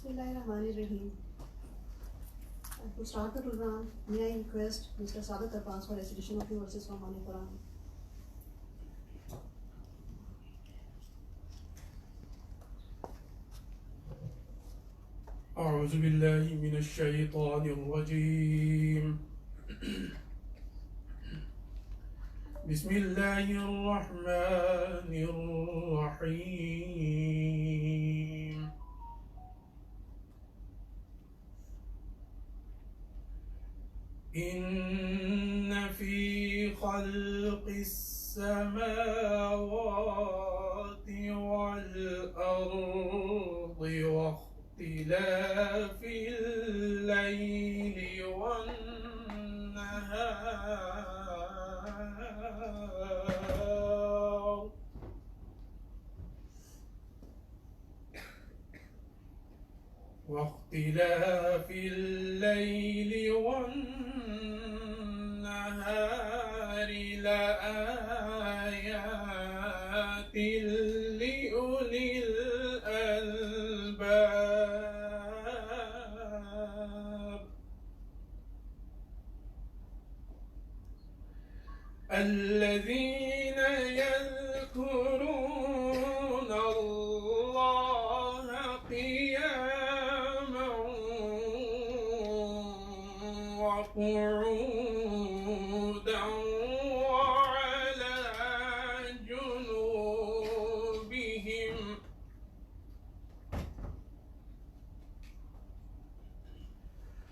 Bismillahirrahmanirrahim. To start the program, may I request Mr. Sadat Abbas for recitation of the verses from Holy Quran. أعوذ بالله من الشيطان الرجيم. بسم الله الرحمن الرحيم. إن في خلق السماوات والأرض واختلاف الليل والنهار لآيات لأولي الألباب الذين يذكرون الله قياما وقعودا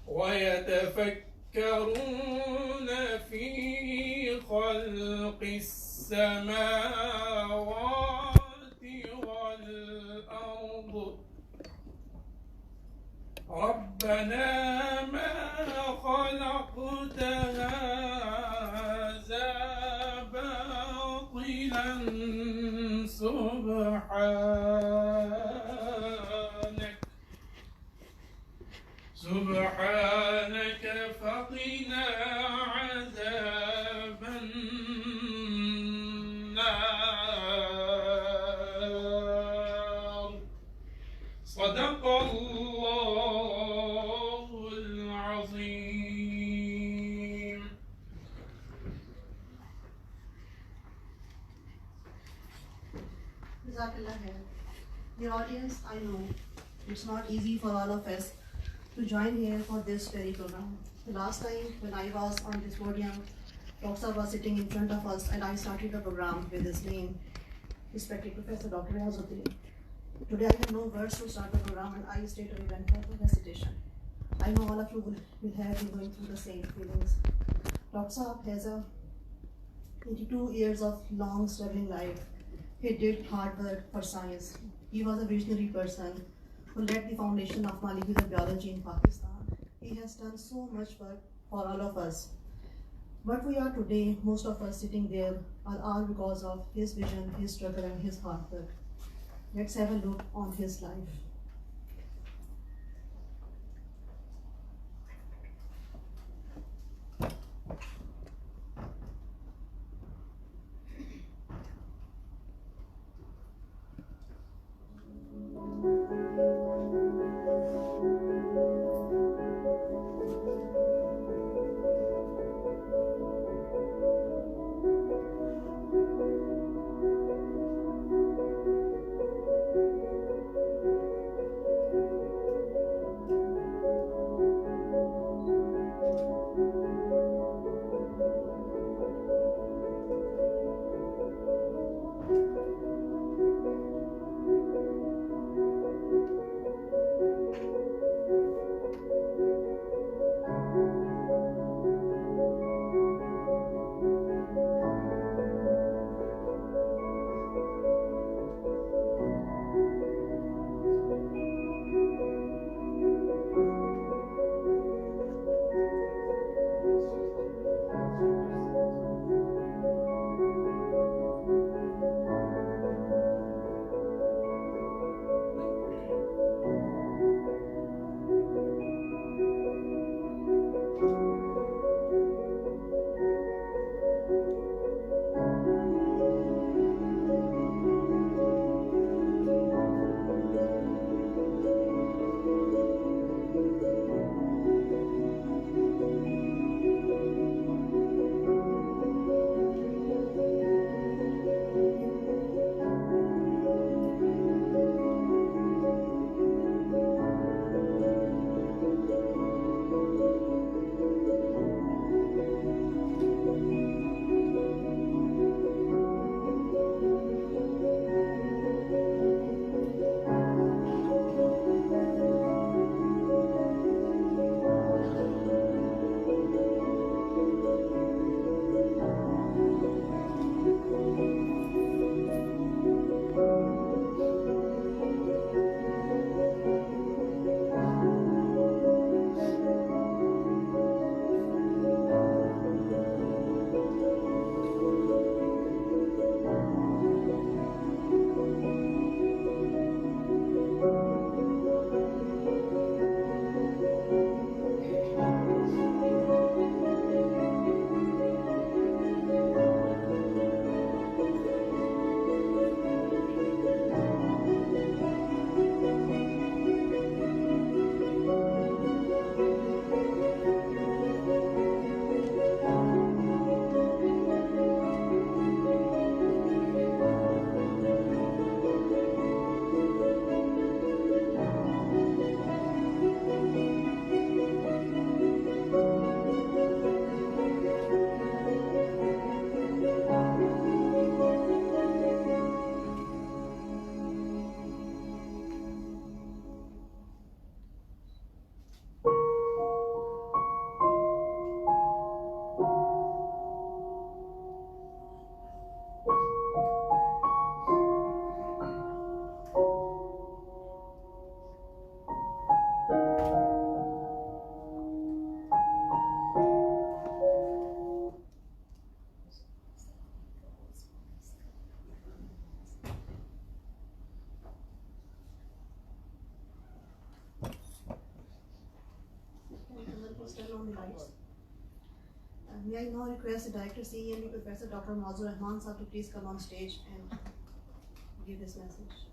ويتفكرون في خلق السماوات والأرض ربنا ما خلقت هذا باطلا سبحانك فقنا عذاب النار صدق الله العظيم. Jazakallah khair. Dear audience, I know it's not easy for all of us to join here for this very program. The last time when I was on this podium, Dr. was sitting in front of us and I started the program with his name, respected Professor Dr. Riazuddin. Today I have no words to start the program and I straight away went for the recitation. I know all of you will have been going through the same feelings. Dr. Saab has 82 years of long struggling life. He did hard work for science. He was a visionary person who led the foundation of molecular biology in Pakistan. He has done so much work for all of us. What we are today, most of us sitting there, are all because of his vision, his struggle, and his hard work. Let's have a look on his life. rights. May I now request the Director CEMB, Professor Dr. Mazur Rahman sir to please come on stage and give this message.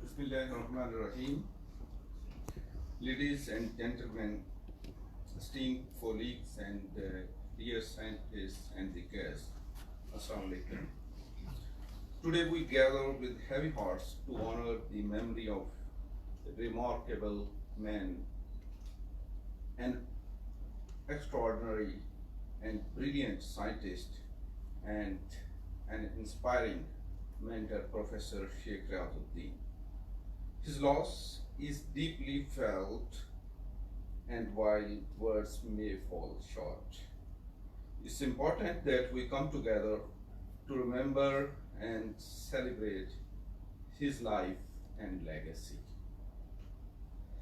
Bismillahirrahmanirrahim. Ladies and gentlemen, esteemed colleagues and dear scientists and the guests, Assalamu alaikum. Today we gather with heavy hearts to honor the memory of a remarkable man, an extraordinary and brilliant scientist, and an inspiring mentor, Professor Sheikh Riazuddin. His loss is deeply felt, and while words may fall short, it's important that we come together to remember and celebrate his life and legacy.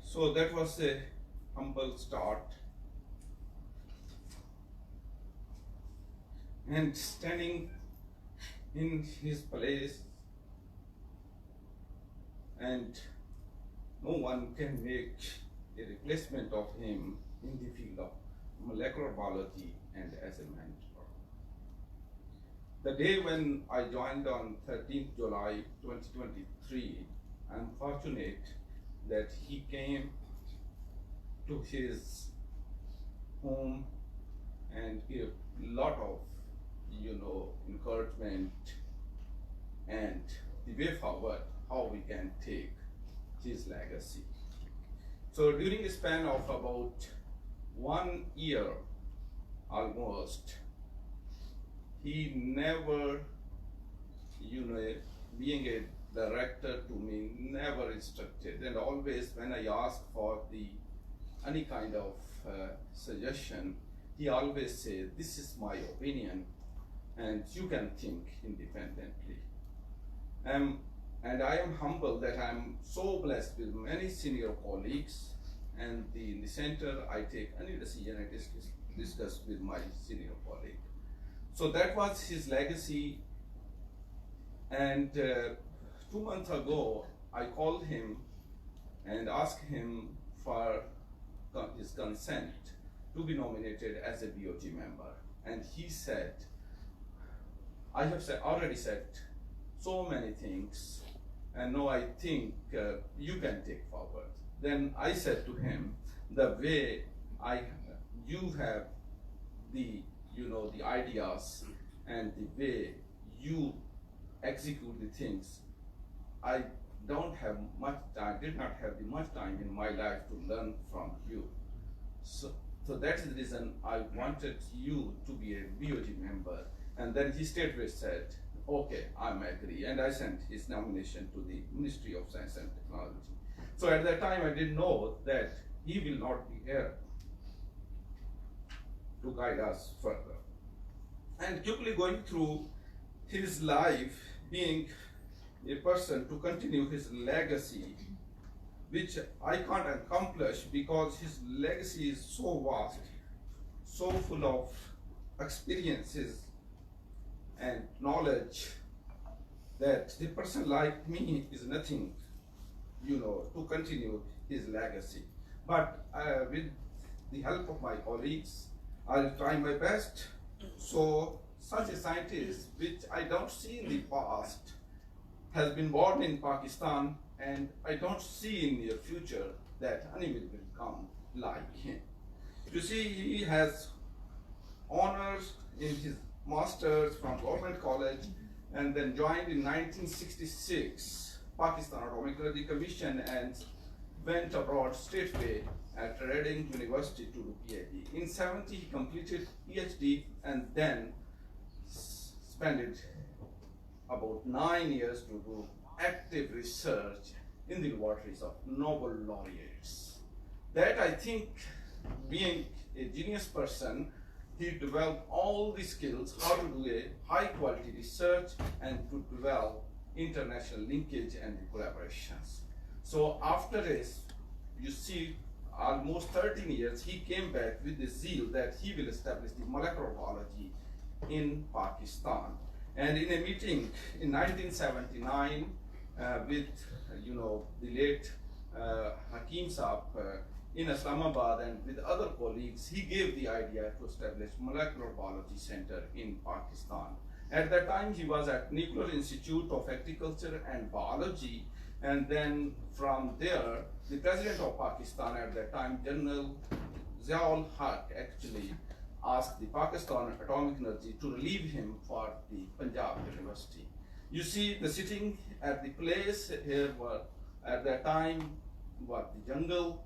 So that was a humble start. And standing in his place, and no one can make a replacement of him in the field of molecular biology and as a mentor. The day when I joined on 13th July 2023, I'm fortunate that he came to his home and gave a lot of, encouragement and the way forward, how we can take his legacy. So during a span of about 1 year almost, he never, being a director to me, never instructed, and always when I asked for any kind of suggestion, he always said, this is my opinion and you can think independently. And I am humbled that I'm so blessed with many senior colleagues, and in the center I take any decision I discuss with my senior colleague. So that was his legacy, and 2 months ago I called him and asked him for his consent to be nominated as a BOG member, and he said, I have already said so many things, and no, I think you can take forward. Then I said to him, the way you have the ideas and the way you execute the things, I don't have much time, did not have much time in my life to learn from you. So that's the reason I wanted you to be a BOG member. And then he straightway said, okay, I'm agree. And I sent his nomination to the Ministry of Science and Technology. So at that time, I didn't know that he will not be here to guide us further. And quickly going through his life, being a person to continue his legacy, which I can't accomplish because his legacy is so vast, so full of experiences and knowledge, that the person like me is nothing, to continue his legacy. But with the help of my colleagues, I'll try my best. So such a scientist, which I don't see in the past, has been born in Pakistan, and I don't see in the future that anyone will become like him. You see, he has honors in his master's from Government College, and then joined in 1966 Pakistan Atomic Energy Commission and went abroad straightway at Reading University to do PhD. In 70 he completed PhD and then spent about 9 years to do active research in the laboratories of Nobel laureates. That, I think, being a genius person, he developed all the skills, how to do a high quality research and to develop international linkage and collaborations. So after this, you see, almost 13 years, he came back with the zeal that he will establish the molecular biology in Pakistan. And in a meeting in 1979 with, the late Hakim Saab in Islamabad and with other colleagues, he gave the idea to establish Molecular Biology Center in Pakistan. At that time, he was at Nuclear Institute of Agriculture and Biology, and then from there, the president of Pakistan at that time, General Ziaul Haq, actually asked the Pakistan Atomic Energy to relieve him for the Punjab University. You see, the sitting at the place here were at that time was the jungle,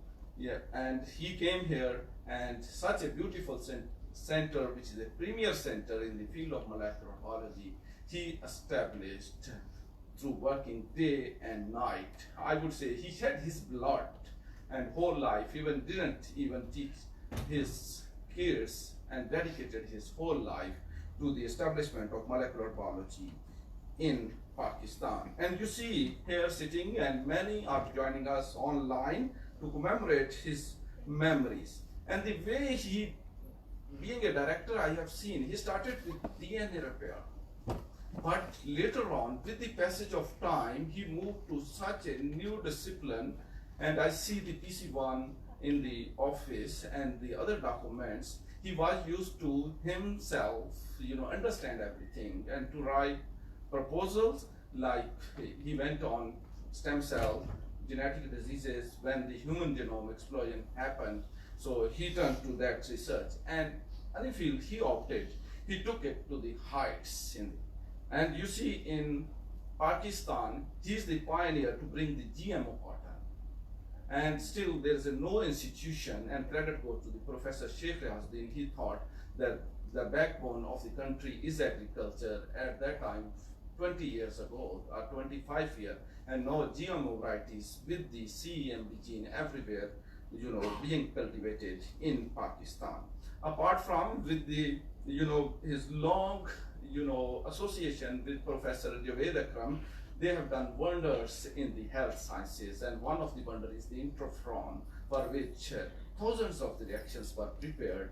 and he came here, and such a beautiful center, which is a premier center in the field of molecular biology, he established through working day and night. I would say he shed his blood and whole life, didn't even teach his kids, and dedicated his whole life to the establishment of molecular biology in Pakistan. And you see here sitting, and many are joining us online to commemorate his memories. And the way he, being a director, I have seen, he started with DNA repair. But later on, with the passage of time, he moved to such a new discipline, and I see the PC1 in the office and the other documents. He was used to himself, understand everything and to write proposals, like he went on stem cell genetic diseases when the human genome explosion happened. So he turned to that research, and I feel he took it to the heights. And you see in Pakistan, he's the pioneer to bring the GMO cotton. And still there is no institution, and credit goes to the Professor Sheikh Riazuddin. He thought that the backbone of the country is agriculture at that time, 20 years ago, or 25 years, and now GMO varieties with the CEMB gene everywhere, being cultivated in Pakistan. Apart from with the, his long, association with Professor Javed Akram, they have done wonders in the health sciences, and one of the wonders is the interferon, for which thousands of the reactions were prepared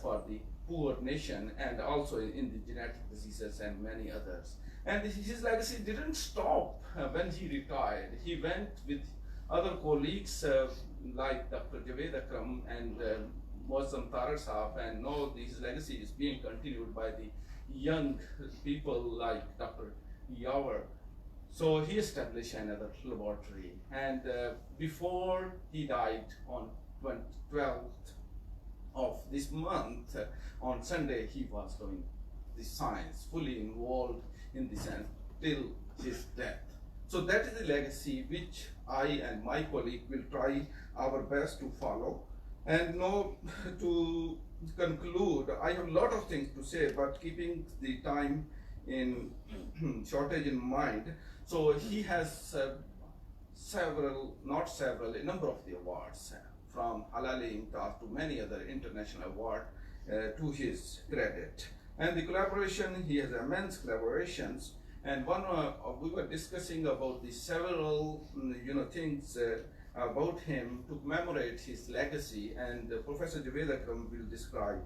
for the poor nation, and also in the genetic diseases and many others. And his legacy didn't stop when he retired. He went with other colleagues like Dr. Javed Akram and Moazzam Tarar Saab, and now his legacy is being continued by the young people like Dr. Yawar. So he established another laboratory, and before he died on 12th of this month, on Sunday, he was doing the science, fully involved in the science till his death. So that is the legacy which I and my colleague will try our best to follow. And now to conclude, I have a lot of things to say, but keeping the time in shortage in mind, so he has a number of the awards, from Halali Imtaz to many other international awards to his credit. And the collaboration, he has immense collaborations. And one we were discussing about the several things about him to commemorate his legacy, and Professor Javed Akram will describe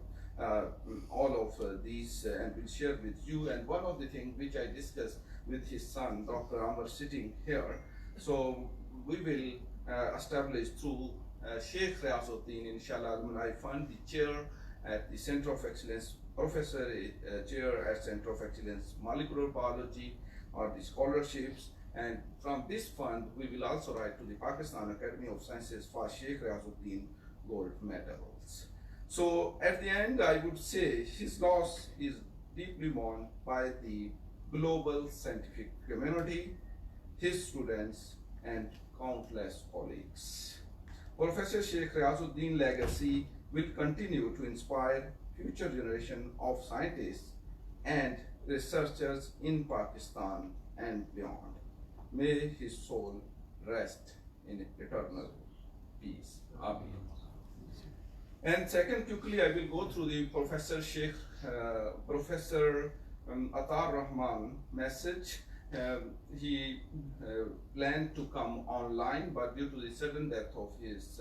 all of these and will share with you. And one of the things which I discussed with his son, Dr. Amar, sitting here, so we will establish through Sheikh Riazuddin, inshallah, Alumni Fund, the chair at the Center of Excellence, Professor chair at Center of Excellence, Molecular Biology, or the scholarships. And from this fund, we will also write to the Pakistan Academy of Sciences for Sheikh Riazuddin gold medals. So at the end, I would say his loss is deeply mourned by the global scientific community, his students, and countless colleagues. Professor Sheikh Riazuddin's legacy will continue to inspire future generation of scientists and researchers in Pakistan and beyond. May his soul rest in eternal peace. Amen. And second, quickly, I will go through the Professor Atar Rahman message. He planned to come online, but due to the sudden death of his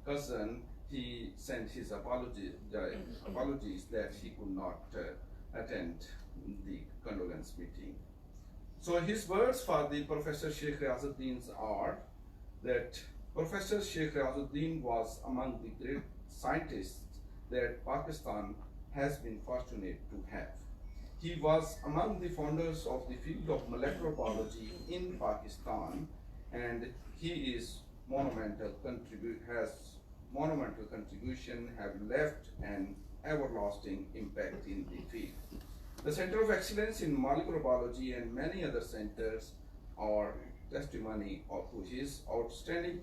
cousin, he sent his apologies that he could not attend the condolence meeting. So his words for the Professor Sheikh Riazuddin are that Professor Sheikh Riazuddin was among the great scientists that Pakistan has been fortunate to have. He was among the founders of the field of molecular biology in Pakistan, and he is has monumental contribution, have left an everlasting impact in the field. The Center of Excellence in Molecular Biology and many other centers are testimony to his outstanding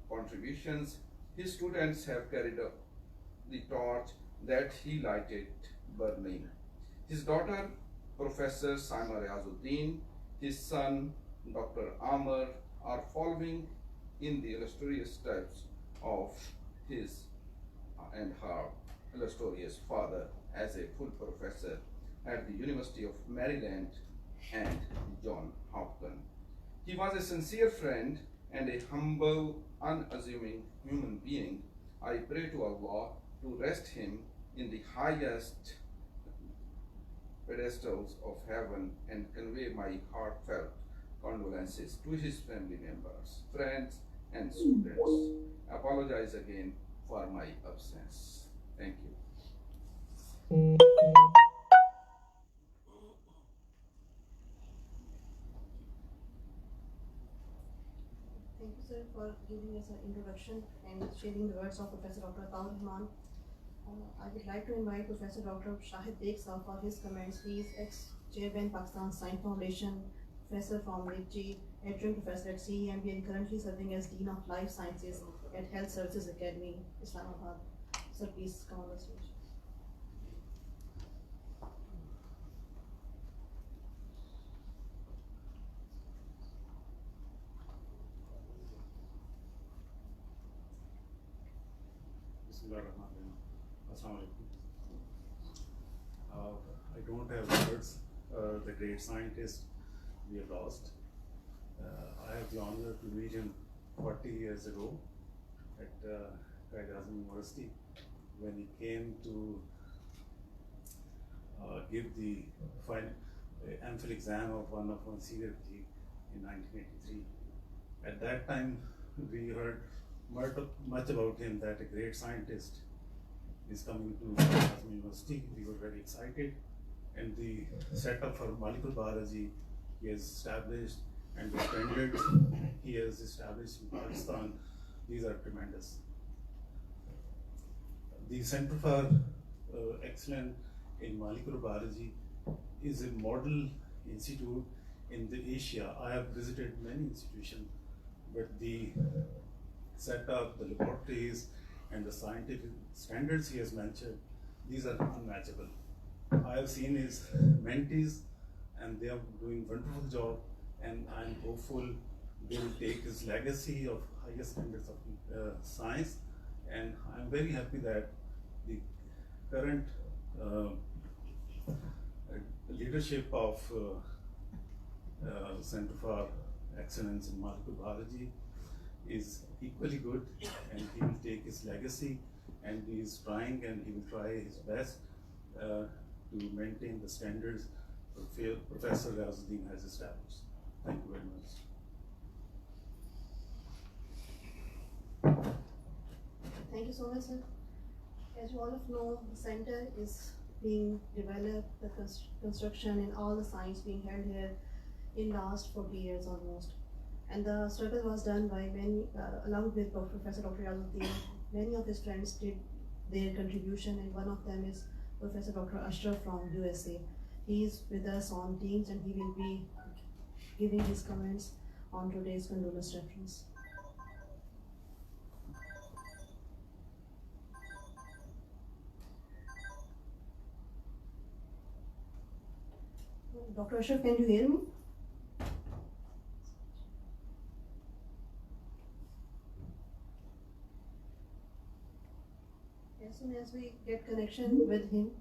contributions. His students have carried up the torch that he lighted burning. His daughter, Professor Sheikh Riazuddin, his son, Dr. Amr, are following in the illustrious steps of his and her illustrious father as a full professor at the University of Maryland and Johns Hopkins. He was a sincere friend and a humble, unassuming human being. I pray to Allah to rest him in the highest pedestals of heaven and convey my heartfelt condolences to his family members, friends, and students. Apologize again for my absence. Thank you. Thank you, sir, for giving us an introduction and sharing the words of Professor Dr. Taur Rahman. I would like to invite Professor Dr. Shahid Deksa for his comments. He is ex-chairman Pakistan Science Foundation, professor from LITG, adjunct professor at CEMB, and currently serving as Dean of Life Sciences at Health Services Academy, Islamabad. Sir, please come on the stage. I don't have words. The great scientist we have lost. I have the honor to meet him 40 years ago at Sheikh Riazuddin University when he came to give the final MPhil exam of one of my senior colleague in 1983. At that time, we heard much about him, that a great scientist is coming to Sheikh Riazuddin University. We were very excited, and the setup for molecular biology he has established and the standards he has established in Pakistan, these are tremendous. The Center for Excellence in Molecular Biology is a model institute in the Asia. I have visited many institutions, but the setup, the laboratories, and the scientific standards he has mentioned, these are unmatchable. I have seen his mentees, and they are doing wonderful job, and I'm hopeful they will take his legacy of highest standards of science, and I'm very happy that the current leadership of Center for Excellence in Molecular Biology is equally good, and he will take his legacy, and he is trying, and he will try his best to maintain the standards Professor Riazuddin has established. Thank you very much. Thank you so much, sir. As you all of know, the center is being developed, the construction and all the science being held here in last 40 years almost. And the struggle was done by many, along with Professor Dr. Riazuddin. Many of his friends did their contribution, and one of them is Professor Dr. Ashraf from USA. He is with us on Teams, and he will be giving his comments on today's Condolence Reference. Dr. Ashraf, can you hear me? As soon as we get connection with him,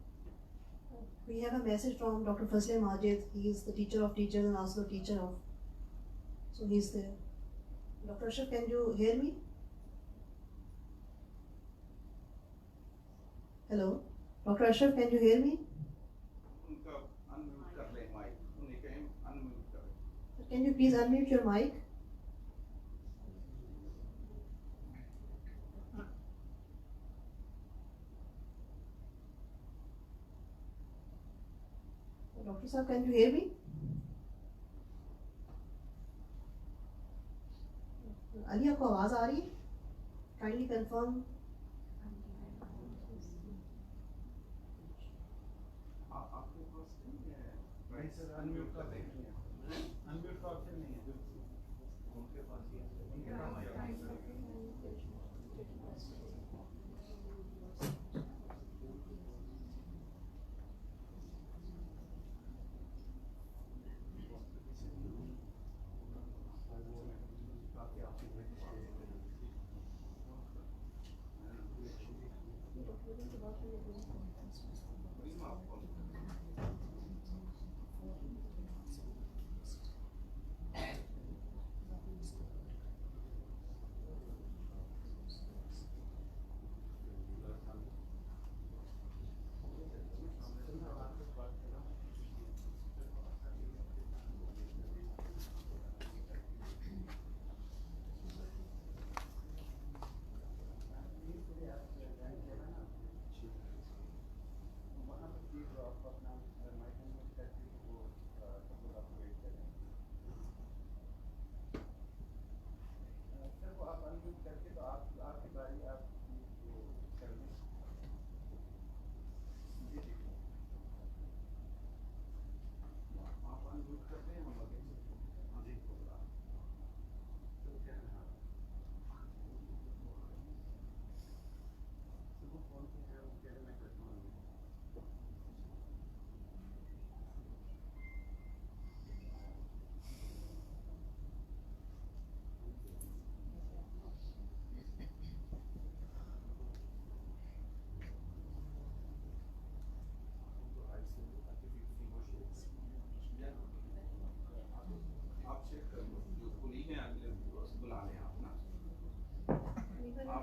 we have a message from Dr. Fazle Majid. He is the teacher of teachers and also the teacher of, so he's there. Dr. Ashraf, can you hear me? Hello? Dr. Ashraf, can you hear me? Can you please unmute your mic? Doctor Sahab, can you hear me? Ali, आपको आवाज आ रही है? Kindly confirm. Unmute का option नहीं है, unmute का option नहीं है, जो उनके पास ही है।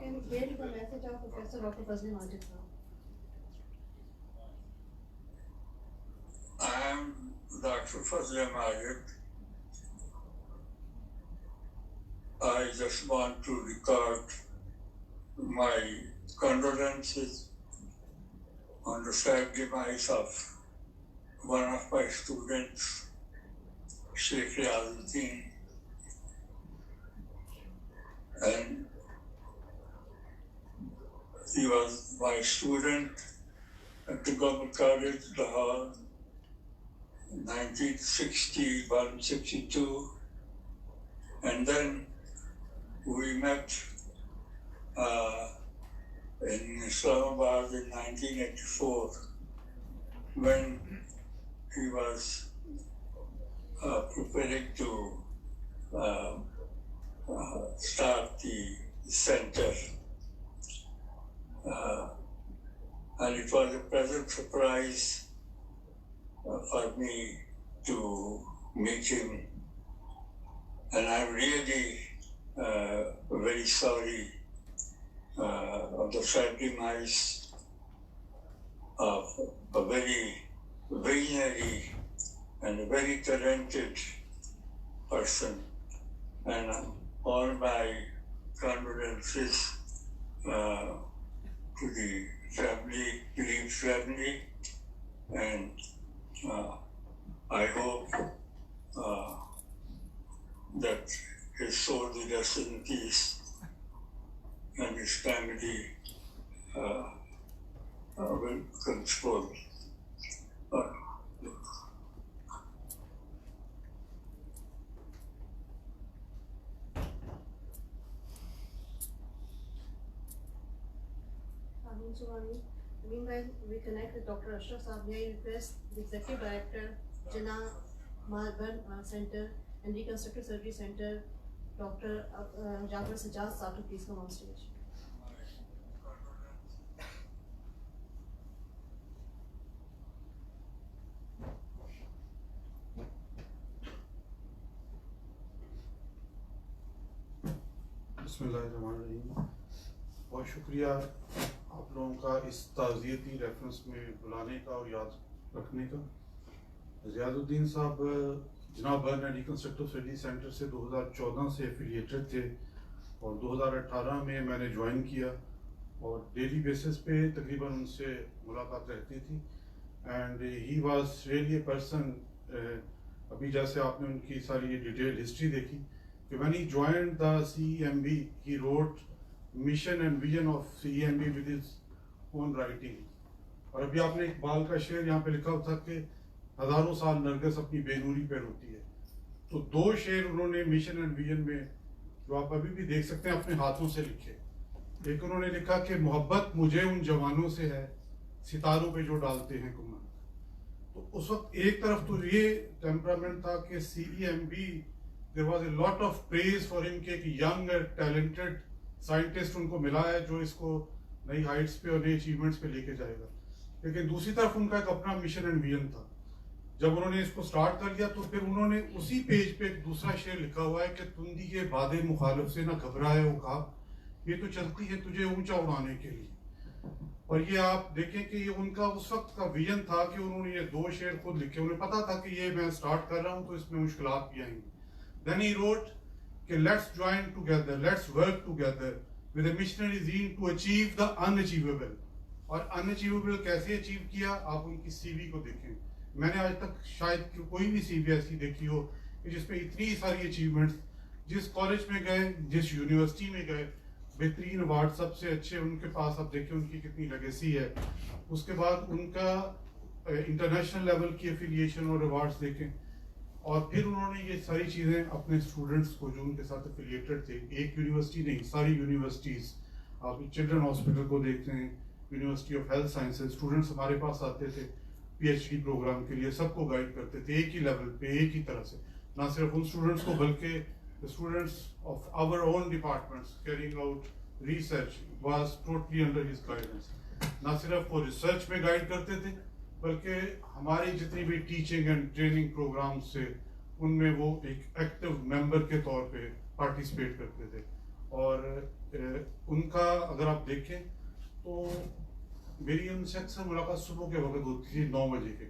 Can you hear the message of Professor Dr. Fazli Majid now? I am Dr. Fazli Majid. I just want to record my condolences on the sad demise of one of my students, Sheikh Riazuddin. And he was my student at the Government College, Lahore, 1961-62. And then we met in Islamabad in 1984 when he was preparing to start the center. And it was a pleasant surprise for me to meet him. And I'm really very sorry of the sad demise of a very visionary and a very talented person. And all my condolences to the family, bereaved family, and I hope that his soul will rest in peace and his family will console. Meanwhile, we connect with Dr. Ashraf Saab. May I request the Executive Director, Jinnah Malburn Center and Reconstructive Surgery Center, Dr. Jafar Sajjad Saab to please come on stage. बिस्मिल्लाहिर्रहमानिर्रहीम। बहुत शुक्रिया आप लोगों का इस ताज़ियती reference में बुलाने का और याद रखने का। रियाजुद्दीन साहब جناب burn and reconstructive study center سے 2014 سے ایفیلیٹڈ تھے اور 2018 میں میں نے جوائن کیا اور ڈیلی بیسس پہ تقریباً ان سے ملاقات رہتی تھی. And he was really a person. ابھی جیسے آپ نے ان کی ساری ڈیٹیل ہسٹری دیکھی کہ when he joined the CEMB he wrote mission and vision of CEMB with his own writing. اور ابھی آپ نے اقبال کا شعر یہاں پہ لکھا تھا کہ ہزاروں سال نرگس اپنی بے نوری پہ روتی ہے. تو 2 شعر انہوں نے مشن اینڈ ویژن میں جو آپ ابھی بھی دیکھ سکتے ہیں اپنے ہاتھوں سے لکھے. ایک انہوں نے لکھا کہ محبت مجھے ان جوانوں سے ہے ستاروں پہ جو ڈالتے ہیں کمن. تو اس وقت ایک طرف تو یہ ٹیمپرامنٹ تھا کہ CEMB there was a lot of praise for him کہ ایک ینگ ٹیلنٹڈ سائنٹسٹ ان کو ملا ہے جو اس کو نئی ہائٹس پہ اور نئی اچیومنٹس پہ لے کے جائے گا. لیکن دوسری طرف ان کا ایک اپنا مشن اینڈ ویژن تھا. جب انہوں نے اس کو سٹارٹ کر لیا تو پھر انہوں نے اسی پیج پہ ایک دوسرا شعر لکھا ہوا ہے کہ تندی کے باد مخالف سے نہ گھبرائے وہ کہا یہ تو چلتی ہے تجھے اونچا اڑانے کے لیے. اور یہ آپ دیکھیں کہ یہ ان کا اس وقت کا ویژن تھا کہ انہوں نے یہ 2 شعر خود لکھے. انہیں پتا تھا کہ یہ میں سٹارٹ کر رہا ہوں تو اس میں مشکلات بھی آئیں گی. Then he wrote کہ let's join together, let's work together with a missionary zeal to achieve the unachievable. اور unachievable کیسے اچیو کیا آپ ان کی سی وی کو دیکھیں. میں نے آج تک شاید کوئی بھی سی وی ایسی دیکھی ہو کہ جس میں اتنی ساری اچیومنٹس, جس کالج میں گئے, جس یونیورسٹی میں گئے, بہترین ایوارڈ سب سے اچھے ان کے پاس. اب دیکھیں ان کی کتنی لیگیسی ہے. اس کے بعد ان کا انٹرنیشنل لیول کی ایفیلیشن اور ایوارڈس دیکھیں. اور پھر انہوں نے یہ ساری چیزیں اپنے اسٹوڈنٹس کو جو ان کے ساتھ ایفیلیٹڈ تھے, ایک یونیورسٹی نہیں ساری یونیورسٹیز, آپ چلڈرن ہاسپٹل کو دیکھتے ہیں, university of health sciences, students ہمارے پاس آتے تھے PhD پروگرام کے لیے, سب کو گائیڈ کرتے تھے ایک ہی لیول پہ, ایک ہی طرح سے. نہ صرف ان اسٹوڈنٹس کو بلکہ students of our own departments carrying out research was totally under his guidance. نہ صرف وہ ریسرچ میں گائیڈ کرتے تھے بلکہ ہماری جتنی بھی ٹیچنگ اینڈ ٹریننگ پروگرامس سے ان میں وہ ایک ایکٹیو ممبر کے طور پہ پارٹیسپیٹ کرتے تھے. اور ان کا اگر آپ دیکھیں تو میری ان سے اکثر ملاقات صبح کے وقت ہوتی تھی 9 بجے کے.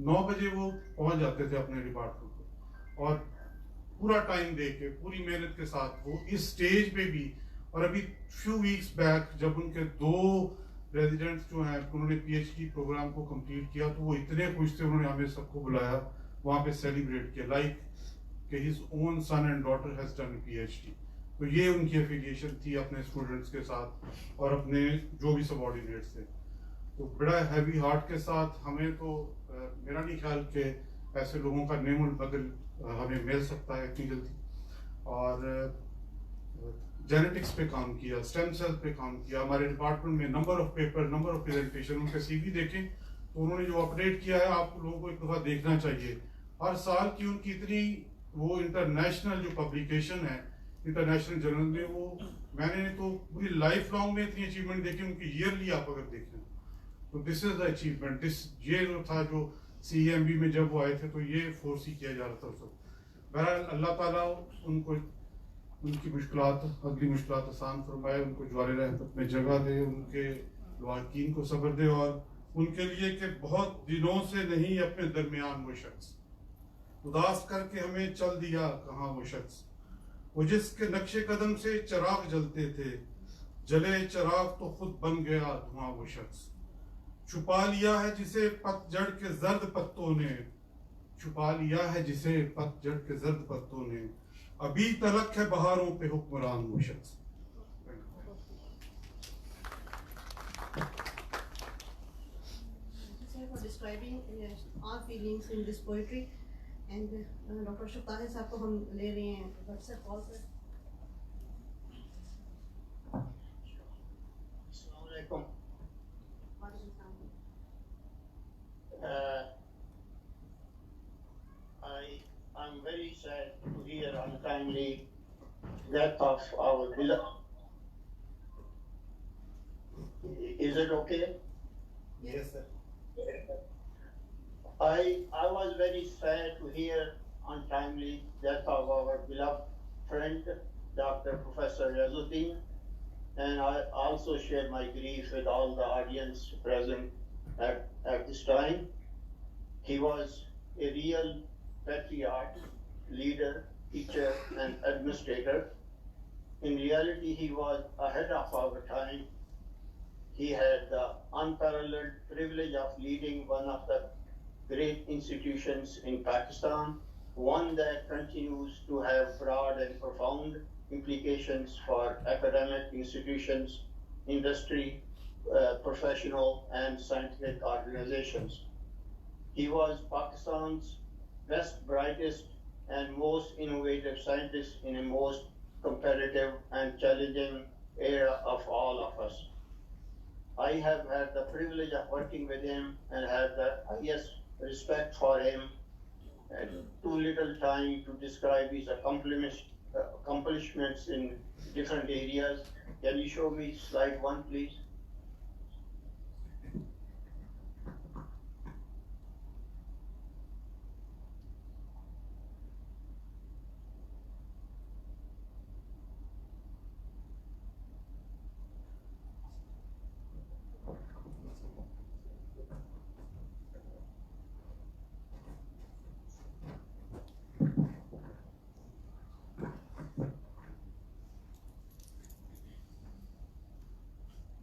9 بجے وہ پہنچ جاتے تھے اپنے ڈپارٹمنٹ کو اور پورا ٹائم دے کے پوری محنت کے ساتھ وہ اس اسٹیج پہ بھی. اور ابھی فیو ویکس بیک جب ان کے 2 ریزیڈنٹس جو ہیں انہوں نے PhD پروگرام کو کمپلیٹ کیا تو وہ اتنے خوش تھے, انہوں نے ہمیں سب کو بلایا وہاں پہ سیلیبریٹ کیا لائک کہ his own son and daughter has done PhD. تو یہ ان کی ایفیلیشن تھی اپنے اسٹوڈنٹس کے ساتھ اور اپنے جو بھی سب آرڈینیٹس تھے. تو بڑا ہیوی ہارٹ کے ساتھ ہمیں تو میرا نہیں خیال کہ ایسے لوگوں کا نعم البدل ہمیں مل سکتا ہے اتنی جلدی. اور جینیٹکس پہ کام کیا, اسٹیم سیل پہ کام کیا. ہمارے ڈپارٹمنٹ میں number of paper, number of presentation, ان کا سی وی دیکھیں تو انہوں نے جو اپڈیٹ کیا ہے آپ لوگوں کو ایک دفعہ دیکھنا چاہیے. ہر سال کی ان کی اتنی وہ انٹرنیشنل جو پبلیکیشن ہے انٹرنیشنل جرنل میں, وہ میں نے تو پوری لائف لانگ میں اتنی اچیومنٹ دیکھی ان کی ایئرلی آپ اگر دیکھیں تو دس از دا اچیومنٹ. یہ جو تھا جو CEMB میں جب وہ آئے تھے تو یہ فورس ہی کیا جا رہا تھا اس وقت. بہرحال اللہ تعالیٰ ان کو ان کی مشکلات, اگلی مشکلات آسان فرمائے, ان کو جوار رحمت میں جگہ دے, ان کے لواحقین کو صبر دے, اور ان کے لیے کہ بہت دنوں سے نہیں اپنے درمیان وہ شخص اداس کر کے ہمیں چل دیا کہاں وہ شخص, وہ جس کے نقش قدم سے چراغ جلتے تھے, جلے چراغ تو خود بن گیا دھواں وہ شخص. چھپا لیا ہے جسے پت جڑ کے زرد پتوں نے, چھپا لیا ہے جسے پت جڑ کے زرد پتوں نے, ابھی تلک ہے بہاروں پہ حکمران وہ شخص. For describing our feelings in this poetry. And Dr. Shuktahi صاحب کو ہم لے رہے ہیں WhatsApp کال پر. السلام علیکم. I'm very sad to hear untimely death of our beloved. Is it okay? Yes, sir. I was very sad to hear untimely death of our beloved friend, Dr. Professor Riazuddin, and I also share my grief with all the audience present at this time. He was a real patriarch, leader, teacher, and administrator. In reality, he was ahead of our time. He had the unparalleled privilege of leading one of the great institutions in Pakistan, one that continues to have broad and profound implications for academic institutions, industry, professional, and scientific organizations. He was Pakistan's best, brightest, and most innovative scientist in a most competitive and challenging era of all of us. I have had the privilege of working with him and have the highest respect for him, and too little time to describe his accomplishments in different areas. Can you show me slide 1, please?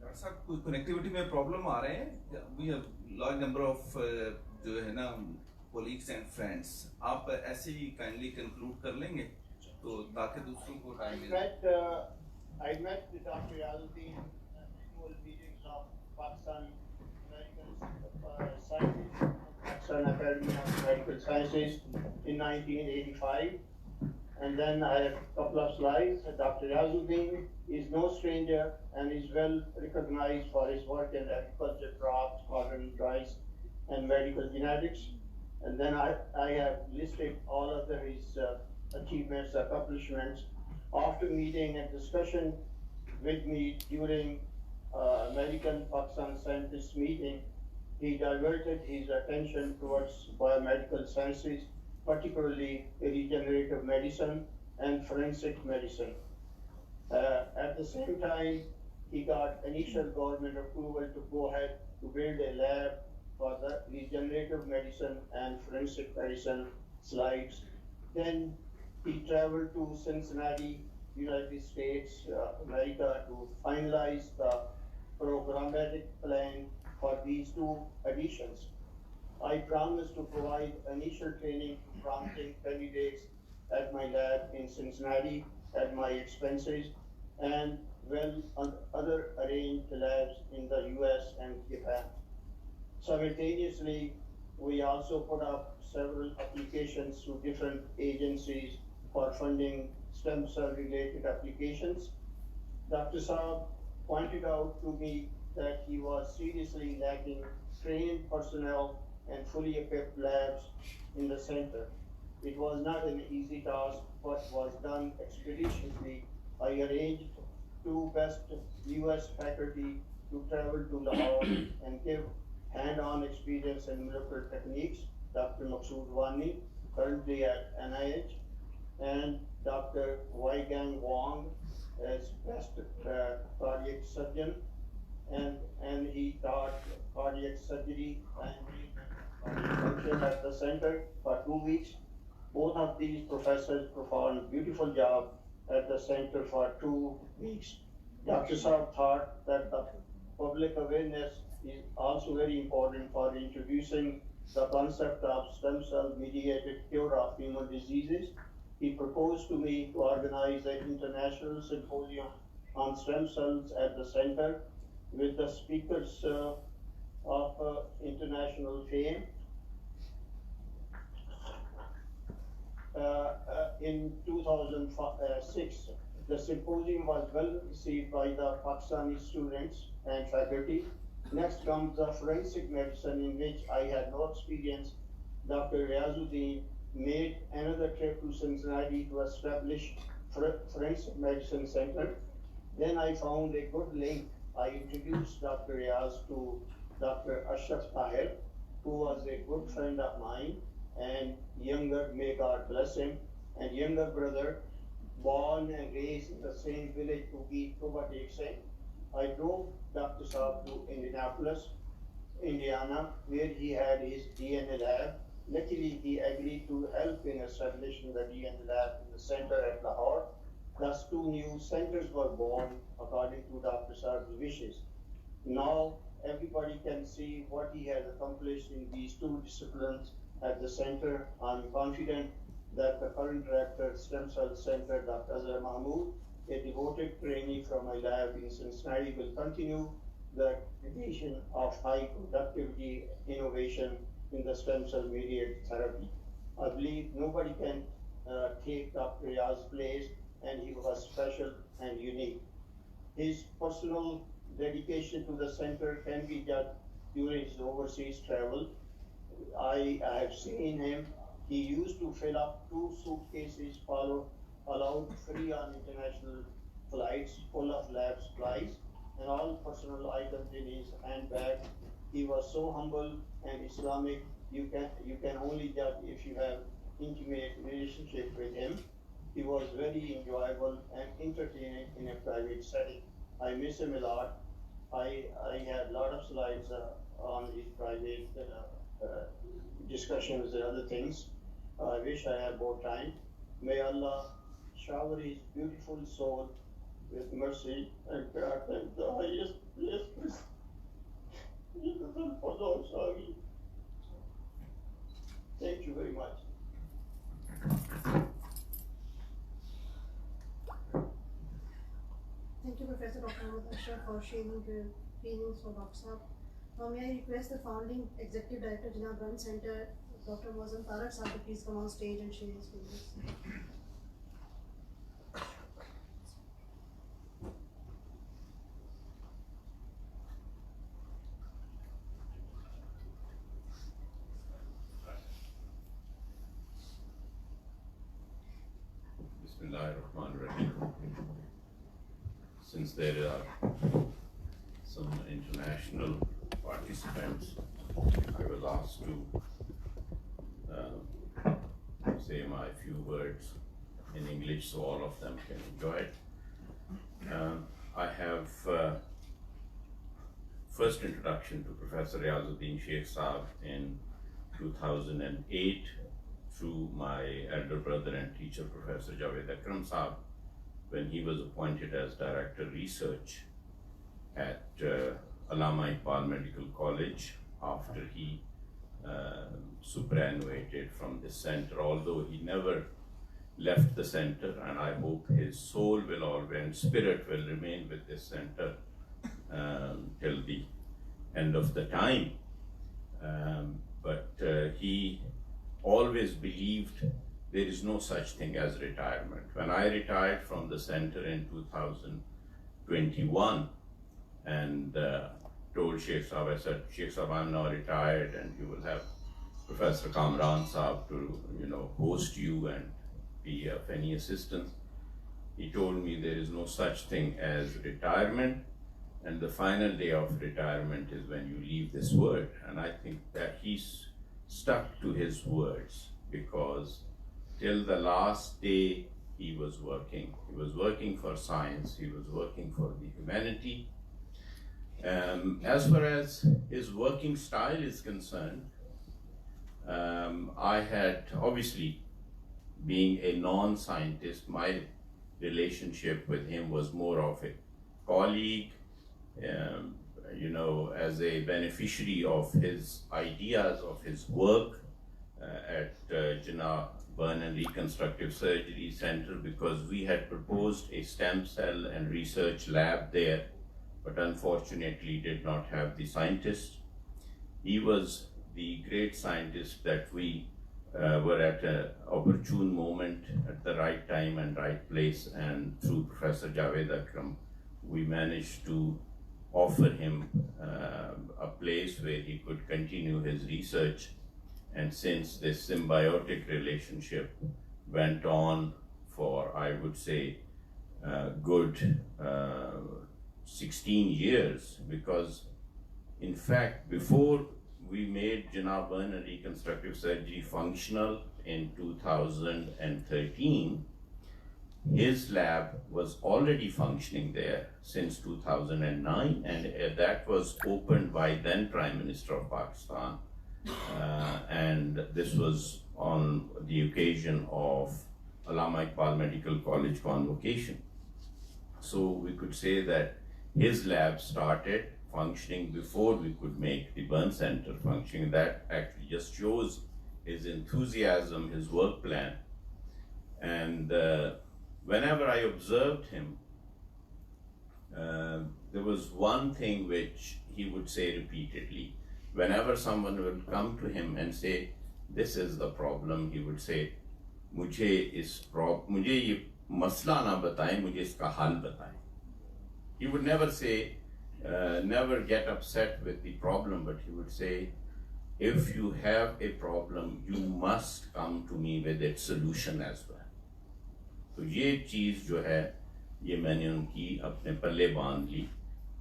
Doctor साहब कोई connectivity में problem आ रहे हैं? We have large number of जो है ना colleagues and friends, आप ऐसे ही काइंडली कंक्लूड कर लेंगे तो ताकि दूसरों को टाइम मिले. I met with Dr. Riazuddin at annual meetings of Pakistan Medical Sciences, Pakistan Academy of Medical Sciences in 1985. And then I have a couple of slides. Dr. Riazuddin is no stranger and is well recognized for his work in agriculture, crops, cotton, rice, and medical genetics. And then I have listed all of his achievements, accomplishments. After meeting and discussion with me during American Pakistan scientists meeting, he diverted his attention towards biomedical sciences, particularly regenerative medicine and forensic medicine. At the same time, he got initial government approval to go ahead to build a lab for the regenerative medicine and forensic medicine slides. Then he traveled to Cincinnati, United States, America, to finalize the programmatic plan for these 2 additions. I promised to provide initial training to promising candidates at my lab in Cincinnati at my expenses, and other arranged labs in the US and Japan. Simultaneously, we also put up several applications to different agencies for funding stem cell related applications. Dr. Saab pointed out to me that he was seriously lacking trained personnel and fully equipped labs in the center. It was not an easy task, but was done expeditiously. I arranged 2 best US faculty to travel to Lahore and give hand-on experience in molecular techniques, Dr. Maqsood Wani, currently at NIH, and Dr. Waigang Wang as best cardiac surgeon, and he taught cardiac surgery and function at the center for 2 weeks. Both of these professors performed a beautiful job at the center for 2 weeks. Dr. Saab thought that the public awareness is also very important for introducing the concept of stem cell mediated cure of human diseases. He proposed to me to organize an international symposium on stem cells at the center with the speakers of international fame. In 2006, the symposium was well received by the Pakistani students and faculty. Next comes the forensic medicine, in which I had no experience. Dr. Riazuddin made another trip to Cincinnati to establish forensic medicine center. Then I found a good link. I introduced Dr. Riaz to Dr. Ashraf Tahir, who was a good friend of mine and younger, may God bless him, and younger brother, born and raised in the same village, Tuba. I drove Dr. Saab to Indianapolis, Indiana, where he had his DNA lab, luckily he agreed to help in establishing the DNA lab in the center at Lahore. Thus, 2 new centers were born according to Dr. Saab's wishes. Now, everybody can see what he has accomplished in these 2 disciplines at the center. I'm confident that the current director, Stem Cell Center, Dr. Azhar Mahmood, a devoted trainee from my lab in Cincinnati, will continue the tradition of high productivity innovation in the stem cell mediated therapy. I believe nobody can take Dr. Riaz's place, and he was special and unique. His personal dedication to the center can be judged during his overseas travel. I have seen him. He used to fill up 2 suitcases allowed free on international flights full of lab supplies and all personal items in his handbag. He was so humble and Islamic. You can only judge if you have intimate relationship with him. He was very enjoyable and entertaining in a private setting. I miss him a lot. I had a lot of slides on his private discussions and other things. I wish I had more time. May Allah shower his beautiful soul with mercy and grant him the highest blessings. Thank you very much. Thank you, Professor Dr. Ashraf, for sharing your feelings for Dr. Saab. Now, may I request the founding executive director, Jinnah Burn Center, Dr. Mozam Tarak Saab, to please come on stage and share his feelings. Bismillahirrahmanirrahim. Since there are some international participants, I was asked to say my few words in English so all of them can enjoy it. I have first introduction to Professor Riazuddin Sheikh Saab in 2008 through my elder brother and teacher, Professor Javed Akram Saab, when he was appointed as Director Research at Allama Iqbal Medical College after he superannuated from the center, although he never left the center, and I hope his soul will always and spirit will remain with this center till the end of the time. But he always believed there is no such thing as retirement. When I retired from the center in 2021 and told Sheikh Saab, I said, Sheikh Saab, I'm now retired and you will have Professor Kamran Saab to host you and be of any assistance. He told me there is no such thing as retirement, and the final day of retirement is when you leave this world. And I think that he's stuck to his words, because till the last day he was working. He was working for science, he was working for the humanity. As far as his working style is concerned, I had, obviously, being a non-scientist, my relationship with him was more of a colleague, as a beneficiary of his ideas, of his work at Jinnah Burn and Reconstructive Surgery Center, because we had proposed a stem cell and research lab there, but unfortunately did not have the scientists. He was the great scientist that we were at an opportune moment at the right time and right place, and through Professor Javed Akram, we managed to offer him a place where he could continue his research. And since this symbiotic relationship went on for, I would say, good 16 years, because in fact, before we made Jinnah Burn and Reconstructive Surgery functional in 2013, his lab was already functioning there since 2009, and that was opened by then Prime Minister of Pakistan, and this was on the occasion of Allama Iqbal Medical College convocation. So we could say that his lab started functioning before we could make the burn center functioning. That actually just shows his enthusiasm, his work plan. And whenever I observed him, there was one thing which he would say repeatedly. Whenever someone would come to him and say, this is the problem, he would say, मुझे ये मसला ना बताएं, मुझे इसका हल बताएं. He would never say, never get upset with the problem, but he would say, if you have a problem, you must come to me with its solution as well. तो ये चीज़ जो है, ये मैंने उनकी अपने पल्ले बांध ली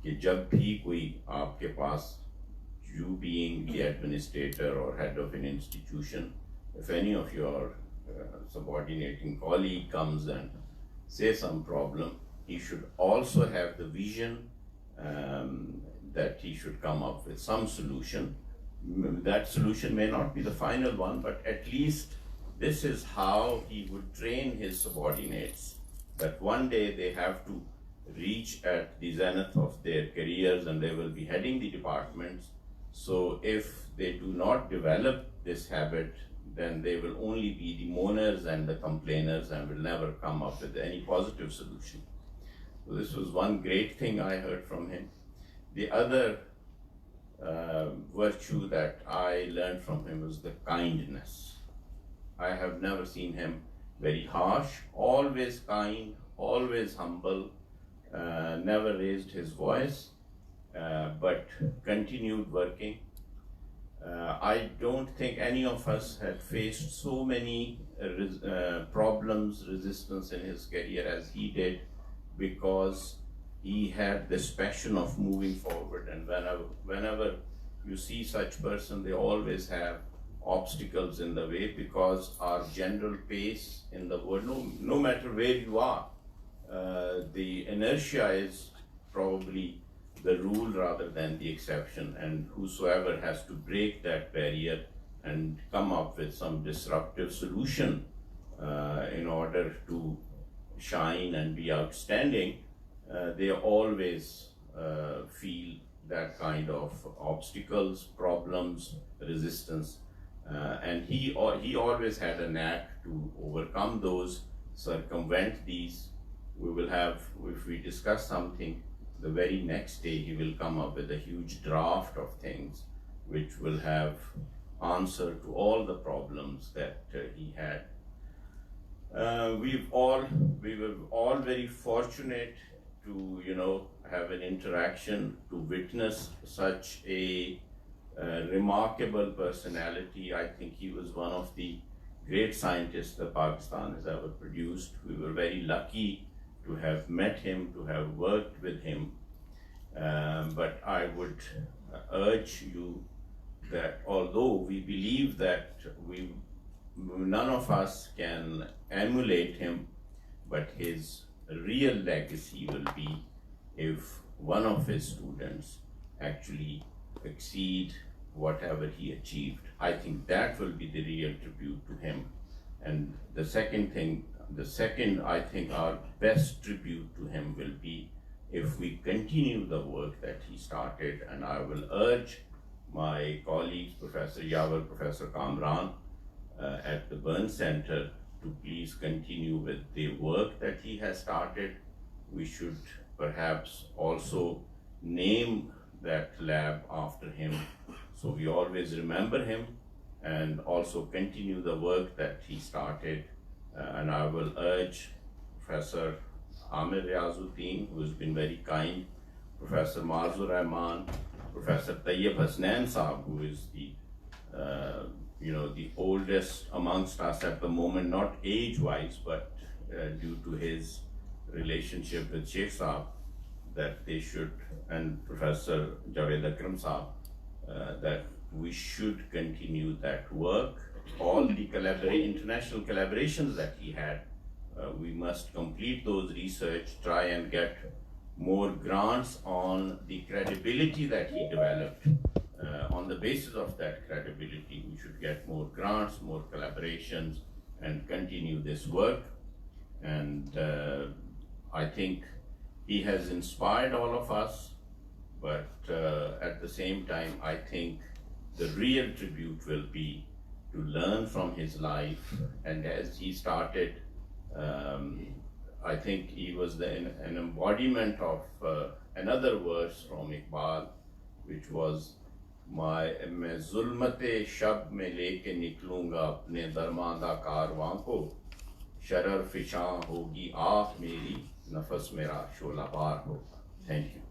कि जब भी कोई आपके पास, you being the administrator or head of an institution, if any of your subordinating colleague comes and says some problem, he should also have the vision that he should come up with some solution. That solution may not be the final one, but at least this is how he would train his subordinates, that one day they have to reach at the zenith of their careers and they will be heading the departments. So if they do not develop this habit, then they will only be the moaners and the complainers and will never come up with any positive solution. So this was one great thing I heard from him. The other virtue that I learned from him was the kindness. I have never seen him very harsh, always kind, always humble, never raised his voice, but continued working. I don't think any of us had faced so many problems, resistance in his career as he did, because he had this passion of moving forward. And whenever you see such person, they always have obstacles in the way, because our general pace in the world, no matter where you are, the inertia is probably the rule rather than the exception, and whosoever has to break that barrier and come up with some disruptive solution in order to shine and be outstanding, they always feel that kind of obstacles, problems, resistance, and he always had a knack to overcome those, circumvent these. We will have, if we discuss something, the very next day he will come up with a huge draft of things which will have answer to all the problems that he had. We were all very fortunate to have an interaction, to witness such a remarkable personality. I think he was one of the great scientists that Pakistan has ever produced. We were very lucky to have met him, to have worked with him. But I would urge you that although we believe that none of us can emulate him, but his real legacy will be if one of his students actually exceed whatever he achieved. I think that will be the real tribute to him. And the second, I think our best tribute to him will be if we continue the work that he started. And I will urge my colleagues, Professor Yawar, Professor Kamran at the Burn Center to please continue with the work that he has started. We should perhaps also name that lab after him, so we always remember him, and also continue the work that he started. And I will urge Professor Sheikh Riazuddin, who has been very kind, Professor Mazur Rahman, Professor Tayyib Hasnain Saab, who is the oldest amongst us at the moment, not age-wise, but due to his relationship with Sheikh Saab, that they should, and Professor Javed Akram Saab, that we should continue that work. All the international collaborations that he had, we must complete those research, try and get more grants on the credibility that he developed on the basis of that credibility, we should get more grants, more collaborations, and continue this work. And I think he has inspired all of us, but at the same time, I think the real tribute will be to learn from his life. And as he started, I think he was an embodiment of another verse from Iqbal, which was, میں ظلمت شب میں لے کے نکلوں گا اپنے درماندہ کارواں کو, شرر فشاں ہوگی آہ میری, نفس میرا شعلہ بار ہوگا. Thank you.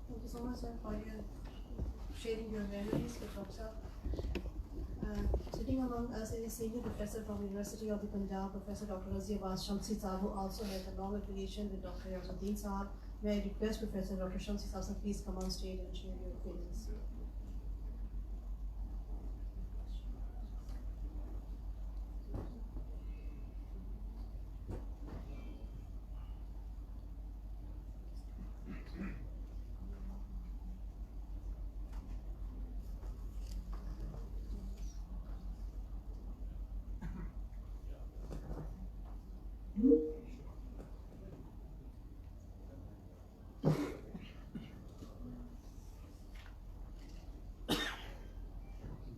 Thank you so much, sir, for your sharing your memories with Dr. Sitting among us is a senior professor from University of the Punjab, Professor Dr. Riazuddin Shamsi Sahab, who also has a long affiliation with Dr. Riazuddin Sahab. May I request Professor Dr. Shamsi Sahab, please come on stage and share your opinions.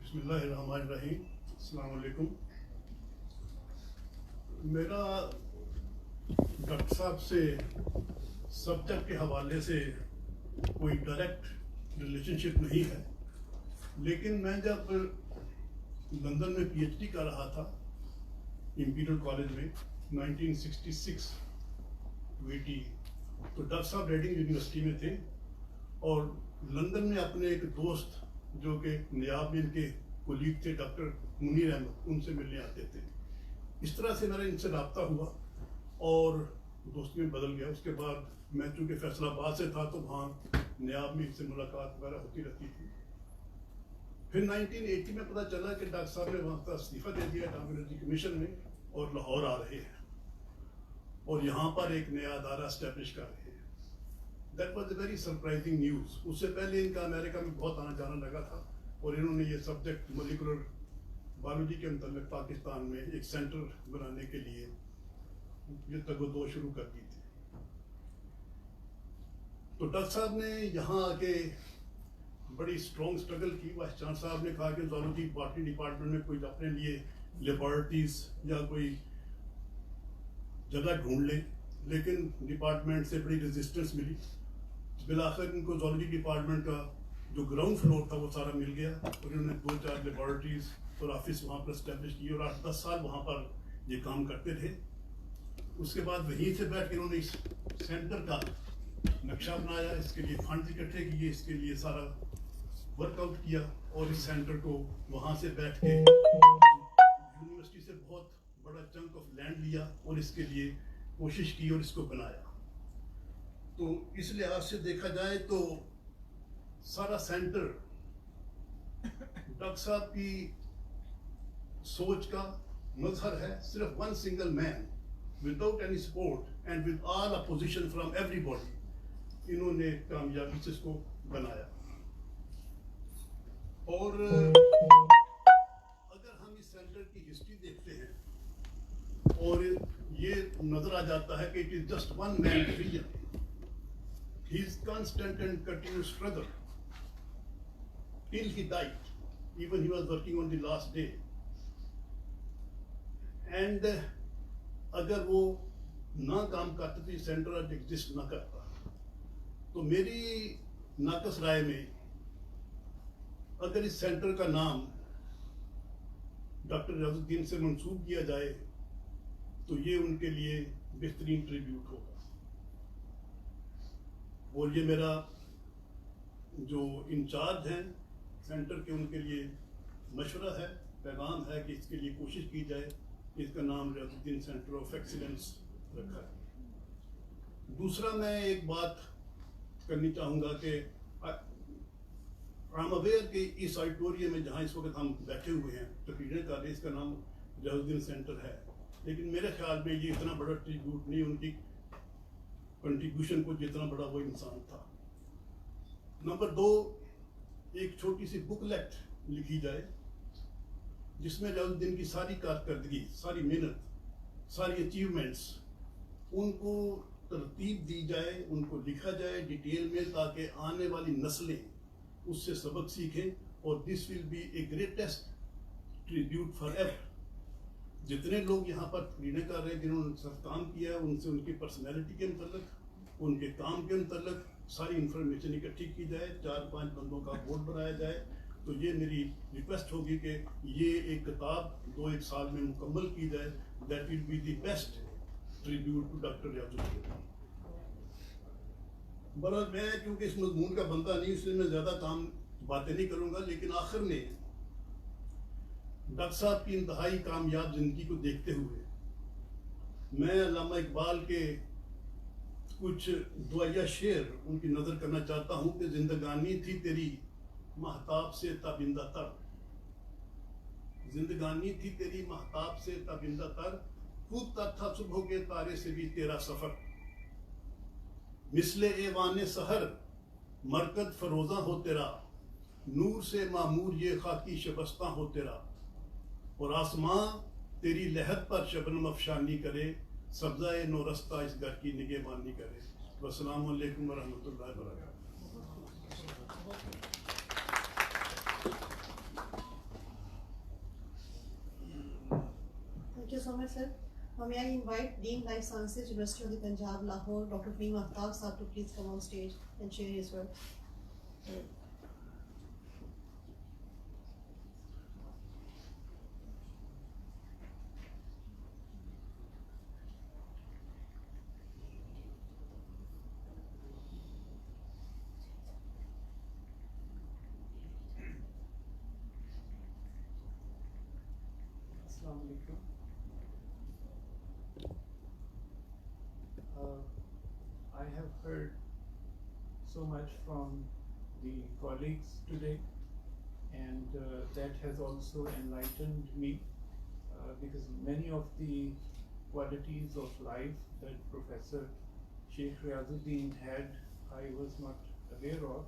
بسم اللہ الرحمن الرحیم. السلام علیکم. میرا doctor صاحب سے subject کے حوالے سے کوئی ڈائریکٹ ریلیشن شپ نہیں ہے, لیکن میں جب لندن میں پی ایچ ڈی کر رہا تھا امپیریل کالج میں 1966 to 80, تو ڈاکٹر صاحب ریڈنگ یونیورسٹی میں تھے, اور لندن میں اپنے ایک دوست جو کہ نیاب میں ان کے کولیگ تھے ڈاکٹر منیر احمد, ان سے ملنے آتے تھے. اس طرح سے میرا ان سے رابطہ ہوا اور دوستی میں بدل گیا. اس کے بعد میں چونکہ فیصل آباد سے تھا تو وہاں نیاب میں ان سے ملاقات وغیرہ ہوتی رہتی تھی. پھر 1980 میں پتہ چلا کہ ڈاکٹر صاحب نے وہاں کا استعفیٰ دے دیا ڈاکٹر کمیشن میں, اور لاہور آ رہے ہیں اور یہاں پر ایک نیا ادارہ اسٹیبلش کر رہے ہیں. That was a very surprising news. اس سے پہلے ان کا امریکہ میں بہت آنا جانا لگا تھا, اور انہوں نے یہ سبجیکٹ مولیکولر بایولوجی کے متعلق پاکستان میں ایک سینٹر بنانے کے لیے یہ تگ و دو شروع کر دی تھی. تو ڈاکٹر صاحب نے یہاں آ کے بڑی اسٹرانگ اسٹرگل کی. وائس چانسلر صاحب نے کہا کہ زولوجی باٹنی ڈپارٹمنٹ میں کوئی اپنے لیے لیبارٹریز یا کوئی جگہ ڈھونڈ لیں, لیکن ڈپارٹمنٹ سے بڑی ریزسٹنس ملی. بالآخر ان کو زولوجی ڈپارٹمنٹ کا جو گراؤنڈ فلور تھا وہ سارا مل گیا, اور انہوں نے 2-4 لیبارٹریز اور آفس وہاں پر اسٹیبلش کی, اور 8-10 سال وہاں پر یہ کام کرتے تھے. اس کے بعد وہیں سے بیٹھ کے انہوں نے اس سینٹر کا نقشہ بنایا, اس کے لیے فنڈز اکٹھے کیے, اس کے لیے سارا ورک آؤٹ کیا, اور اس سینٹر کو وہاں سے بیٹھ کے یونیورسٹی سے بہت بڑا چنک آف لینڈ لیا اور اس کے لیے کوشش کی اور اس کو بنایا. تو اس لحاظ سے دیکھا جائے تو سارا سینٹر ڈاکٹر صاحب کی سوچ کا مظہر ہے. صرف one single man without any support and with all opposition from everybody, انہوں نے کامیابی سے اس کو بنایا. اور اگر ہم اس سینٹر کی ہسٹری دیکھتے ہیں اور یہ نظر آ جاتا ہے کہ it is just one man vision, his constant and continuous struggle till he died, even he was working on the last day. And اگر وہ نہ کام کرتے تو یہ سینٹر آج ایگزسٹ نہ کرتا. تو میری ناقص رائے میں اگر اس سینٹر کا نام ڈاکٹر ریاض سے منسوب کیا جائے تو یہ ان کے لیے بہترین ٹریبیوٹ ہوگا. اور یہ میرا جو انچارج ہیں سینٹر کے, ان کے لیے مشورہ ہے, پیغام ہے کہ اس کے لیے کوشش کی جائے کہ اس کا نام ریاض الدین سینٹر آف ایکسیلنس رکھا ہے. دوسرا میں ایک بات کرنی چاہوں گا کہ آئی ایم اویئر کہ اس آڈیٹوریم میں جہاں اس وقت ہم بیٹھے ہوئے ہیں تقریریں کر رہے ہیں, اس کا نام ریاض الدین سینٹر ہے, لیکن میرے خیال میں یہ اتنا بڑا ٹریبیوٹ نہیں ان کی कंट्रीब्यूशन को जितना बड़ा वो इंसान था। नंबर 2, एक छोटी सी बुकलेट लिखी जाए जिसमें रियाजुद्दीन की सारी कारकर्दगी, सारी मेहनत, सारी अचीवमेंट्स, उनको तरतीब दी जाए, उनको लिखा जाए डिटेल में, ताकि आने वाली नस्लें उससे सबक सीखें। और this will be a greatest tribute for ever. जितने लोग यहाँ पर तकरीरें कर रहे हैं जिन्होंने सब काम किया है, उनसे उनकी पर्सनैलिटी के मतलब, उनके काम के मतलब सारी इंफॉर्मेशन इकट्ठी की जाए, 4-5 बंदों का बोर्ड बनाया जाए। तो ये मेरी रिक्वेस्ट होगी कि ये एक किताब 2-1 साल में मुकम्मल की जाए। That will be the best tribute to doctor Riyazuddin. बहरहाल मैं क्योंकि इस मजमून का बंदा नहीं, इसलिए मैं ज़्यादा काम बातें नहीं करूँगा, लेकिन आखिर में डॉक्टर साहब की इंतहाई कामयाब जिंदगी को देखते हुए मैं अल्लामा इकबाल के कुछ दुआया शेर उनकी नज़र करना चाहता हूँ कि जिंदगानी थी तेरी महताब से ताबिंदा तर, जिंदगानी थी तेरी महताब से ताबिंदा तर, खूब तर था सुबह के तारे से भी तेरा सफर, मिसले एवाने सहर मरकद फरोजा हो तेरा, नूर से मामूर ये खाकी शबस्ता हो तेरा, और आसमां तेरी लहद पर शबनम अफशानी करे, सब्ज़ाए नौरस्ता इस घर की निगहबानी करे। वस्सलामु अलैकुम वरहमतुल्लाहि वबरकातुहू। Thank you so much, sir. May I invite Dean Life Sciences, University of the Punjab, Lahore, Dr. Fahim Aftab sir to please come on stage and share his work. Assalamu alaikum. I have heard so much from the colleagues today, and that has also enlightened me because many of the qualities of life that Professor Sheikh Riazuddin had, I was not aware of.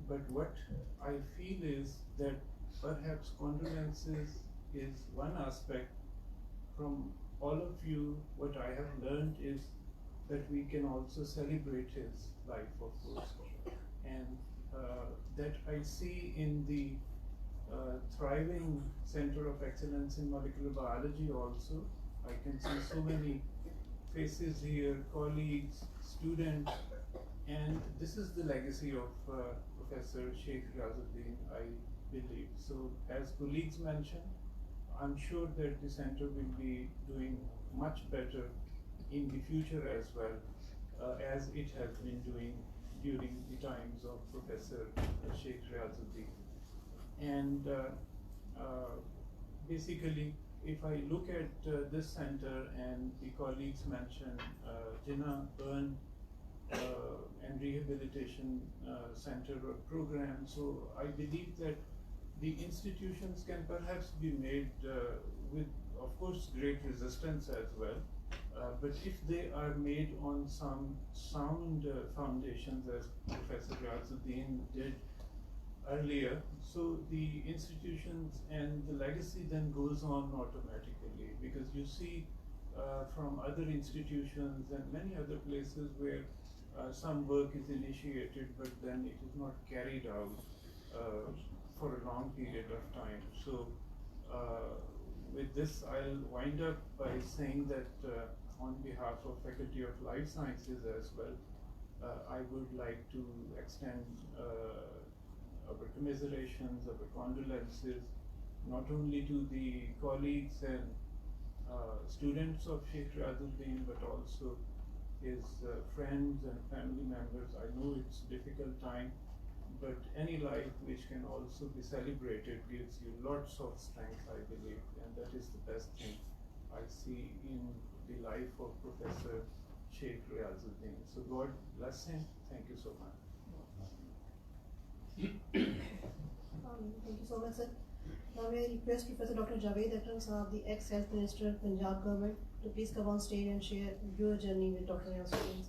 But what I feel is that perhaps condolences is one aspect. From all of you, what I have learned is that we can also celebrate his life, of course, and that I see in the thriving Center of Excellence in Molecular Biology also. I can see so many faces here, colleagues, students, and this is the legacy of Professor Sheikh Riazuddin, I believe. So, as colleagues mentioned, I'm sure that the center will be doing much better in the future as well, as it has been doing during the times of Professor Sheikh Riazuddin. And basically, if I look at this center and the colleagues mentioned Jinnah Burn and Rehabilitation Center or program, so I believe that the institutions can perhaps be made with, of course, great resistance as well. But if they are made on some sound foundations, as Professor Riazuddin did earlier, so the institutions and the legacy then goes on automatically. Because you see from other institutions and many other places where some work is initiated, but then it is not carried out for a long period of time. So with this, I'll wind up by saying that on behalf of Faculty of Life Sciences as well, I would like to extend our commiserations, our condolences, not only to the colleagues and students of Sheikh Riazuddin, but also his friends and family members. I know it's a difficult time, but any life which can also be celebrated gives you lots of strength, I believe, and that is the best thing I see in the life of Professor Sheikh Riazuddin. So God bless him. Thank you so much. Thank you so much, sir. Now may I request Professor Dr. Javed Akram Sahab, the ex-Health Minister, Punjab Government, to please come on stage and share your journey with Dr. Riazuddin.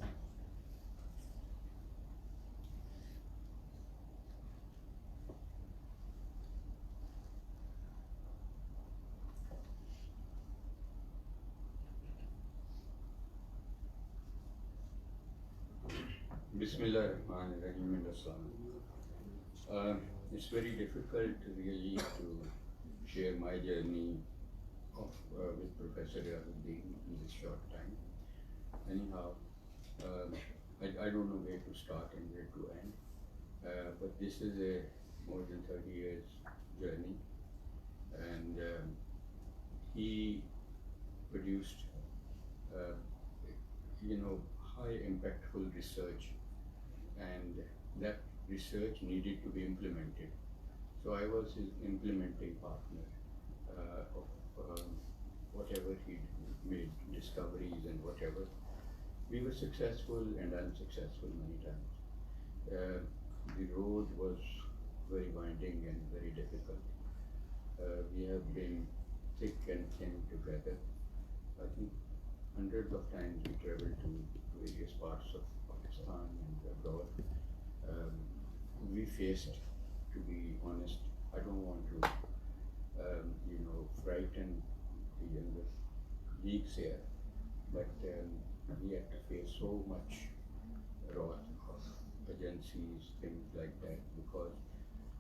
Bismillahirrahmanirrahim and Assalam. It's very difficult really to share my journey with Professor Riazuddin in this short time. Anyhow, I don't know where to start and where to end, but this is a more than 30 years journey, and he produced high impactful research, and that research needed to be implemented. So I was his implementing partner of whatever he made, discoveries and whatever. We were successful and unsuccessful many times. The road was very winding and very difficult. We have been thick and thin together. I think hundreds of times we traveled to various parts of Pakistan and abroad. We faced, to be honest, I don't want to, frighten the younger colleagues here, but we had to face so much wrath of agencies, things like that, because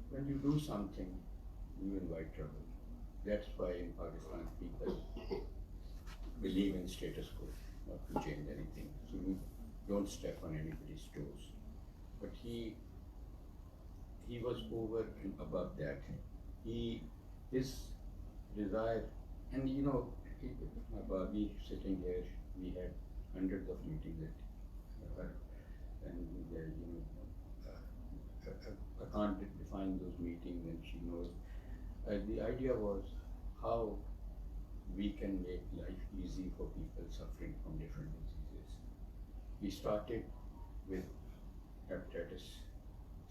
when you do something, you invite trouble. That's why in Pakistan people believe in status quo, not to change anything. So you don't step on anybody's toes. But he was over and above that. His desire, and Babi sitting here, we had hundreds of meetings at her, and I can't define those meetings, and she knows. The idea was how we can make life easy for people suffering from different diseases. We started with hepatitis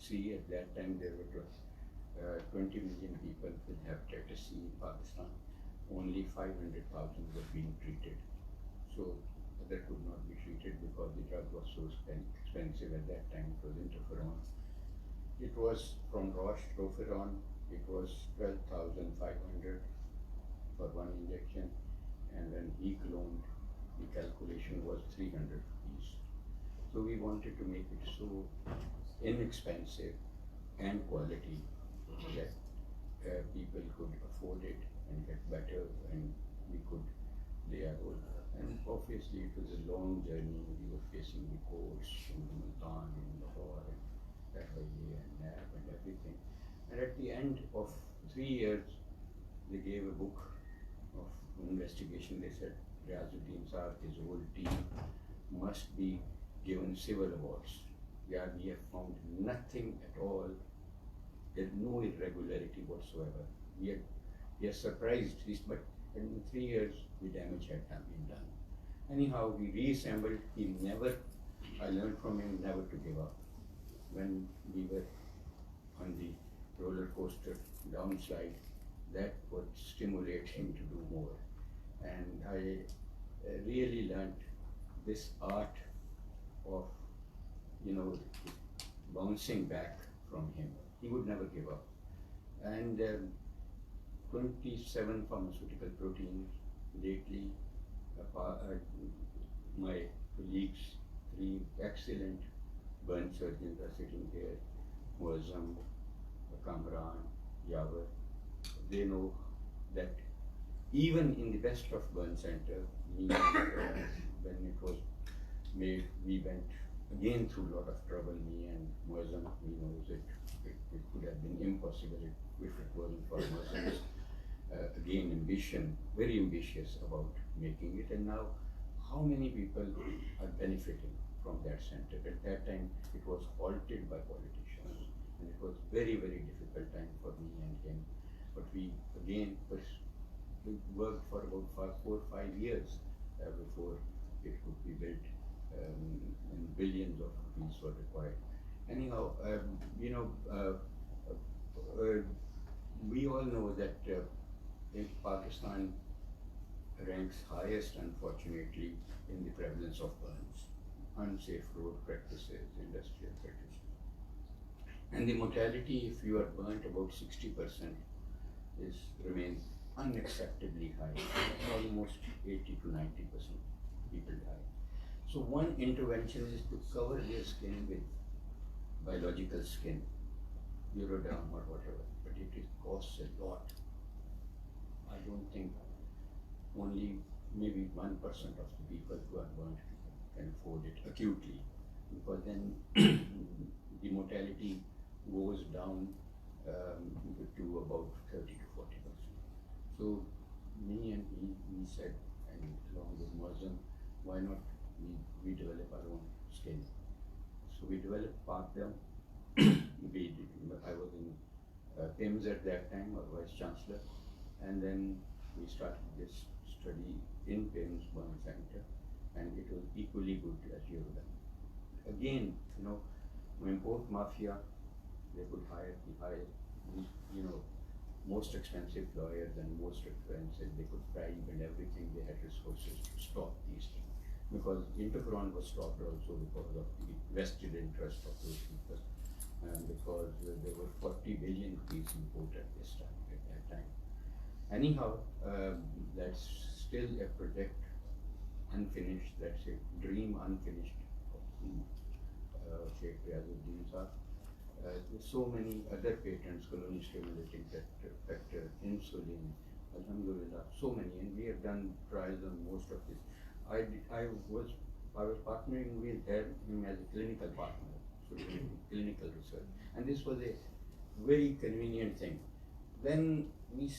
C. At that time there were 20 million people with hepatitis C in Pakistan. Only 500,000 were being treated. So that could not be treated because the drug was so expensive at that time. It was interferon. It was from Roche, interferon. It was 12,500 for one injection, and when he cloned, the calculation was 300 rupees. So we wanted to make it so inexpensive and quality that people could afford it and get better, and we could lay a role. And obviously it was a long journey. We were facing the courts in Multan, in Lahore, and FIA and NAB and everything. And at the end of 3 years, they gave a book of investigation. They said Riazuddin Sahab, his whole team must be given civil awards. Yeah, we have found nothing at all. There's no irregularity whatsoever. We are surprised, but in 3 years the damage had not been done. Anyhow, we reassembled. I learned from him never to give up. When we were on the roller coaster downslide, that would stimulate him to do more. And I really learned this art of, bouncing back from him. He would never give up. And 27 pharmaceutical proteins lately. My colleagues, 3 excellent burn surgeons are sitting here. Muazzam, Kamran, Yawar. They know that even in the best of burn center, when it was made, we went again through a lot of trouble. Me and Muazzam, we knows it could have been impossible if it wasn't for Muazzam's again ambition, very ambitious about making it. And now, how many people are benefiting from that center? At that time, it was halted by politicians, and it was very, very difficult time for me and him. But we again worked for about 4 or 5 years before it could be built, and billions of rupees were required. Anyhow, we all know that in Pakistan, ranks highest, unfortunately, in the prevalence of burns, unsafe road practices, industrial practices. And the mortality, if you are burnt, about 60% remains unacceptably high. Almost 80 to 90% people die. So one intervention is to cover their skin with biological skin, Euroderm or whatever, but it costs a lot. I don't think only maybe 1% of the people who are burnt can afford it acutely, because then the mortality goes down to about 30 to 40%. So me and he said, and along with Muslim, why not we develop our own skin? So we developed Part1. I was in CEMB at that time, or Vice Chancellor, and then we started this study in CEMB's Burn Center, and it was equally good as Yoruba. Again, import mafia, they could hire most expensive lawyers and most expensive, they could bribe and everything, they had resources to stop these things. Because interferon was stopped also because of the vested interest of those people, because there were 40 billion rupees imported at that time. Anyhow, that's still a project unfinished, that's a dream unfinished of Sheikh Riazuddin sir. There's so many other patents, colony stimulating factor, insulin, alhamdulillah, so many, and we have done trials on most of this. I was partnering with him as a clinical partner, so doing clinical research, and this was a very convenient thing. Then we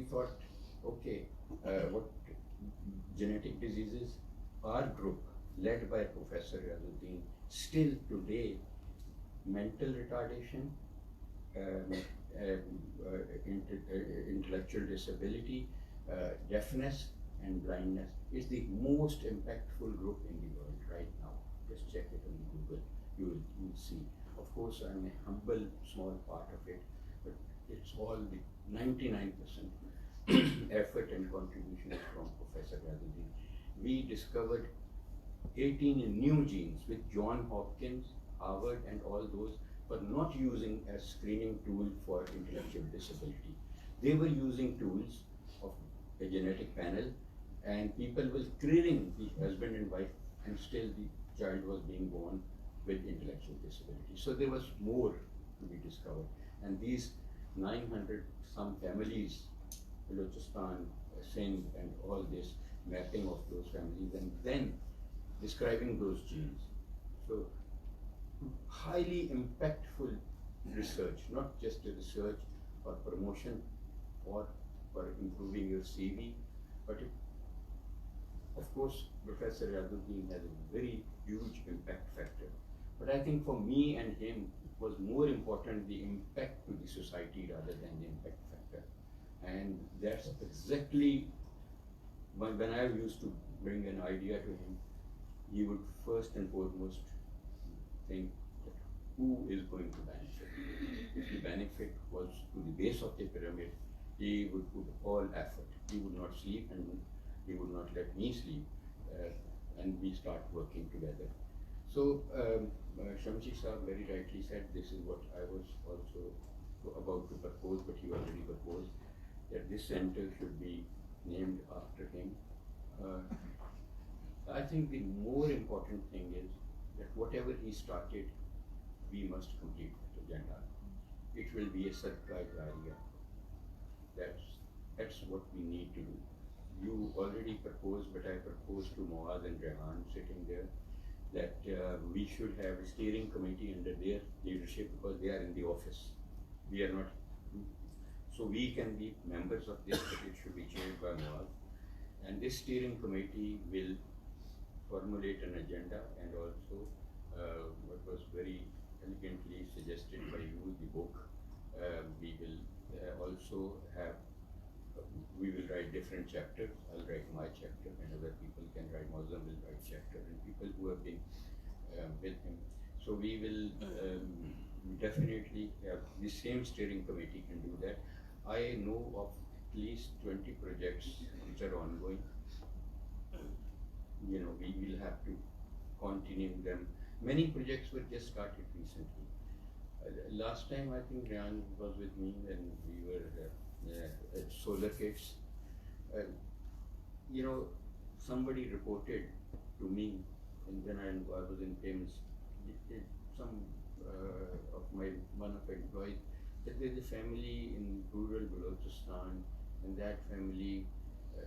thought, okay, what genetic diseases? Our group, led by Professor Riazuddin, still today, mental retardation, intellectual disability, deafness, and blindness is the most impactful group in the world right now. Just check it on Google, you will see. Of course, I'm a humble small part of it, but it's all the 99% effort and contribution is from Professor Riazuddin. We discovered 18 new genes with John Hopkins, Harvard, and all those were not using as screening tool for intellectual disability. They were using tools of a genetic panel, and people were clearing the husband and wife, and still the child was being born with intellectual disability. So there was more to be discovered. And these 900 some families, Balochistan, CEMB, and all this mapping of those families, and then describing those genes. So highly impactful research, not just a research or promotion or for improving your CV, but of course, Professor Riazuddin has a very huge impact factor. But I think for me and him, it was more important the impact to the society rather than the impact factor. And that's exactly when I used to bring an idea to him, he would first and foremost think that who is going to benefit. If the benefit was to the base of the pyramid, he would put all effort. He would not sleep, and he would not let me sleep, and we start working together. So Shamsi Saab very rightly said, this is what I was also about to propose, but he already proposed, that this center should be named after him. I think the more important thing is that whatever he started, we must complete that agenda. It will be a surprise area. That's what we need to do. You already proposed, but I proposed to Muaz and Rehan sitting there, that we should have a steering committee under their leadership, because they are in the office. We are not. So we can be members of this, but it should be chaired by Muaz. And this steering committee will formulate an agenda, and also what was very elegantly suggested by you, the book. We will also have, we will write different chapters. I'll write my chapter, and other people can write, Muslim will write chapter, and people who have been with him. So we will definitely have the same steering committee can do that. I know of at least 20 projects which are ongoing, you know, we will have to continue them. Many projects were just started recently. Last time I think Ryan was with me when we were at Solar Kits. You know, somebody reported to me, and when I was in payments, some of one of my employees, that there's a family in rural Balochistan, and that family,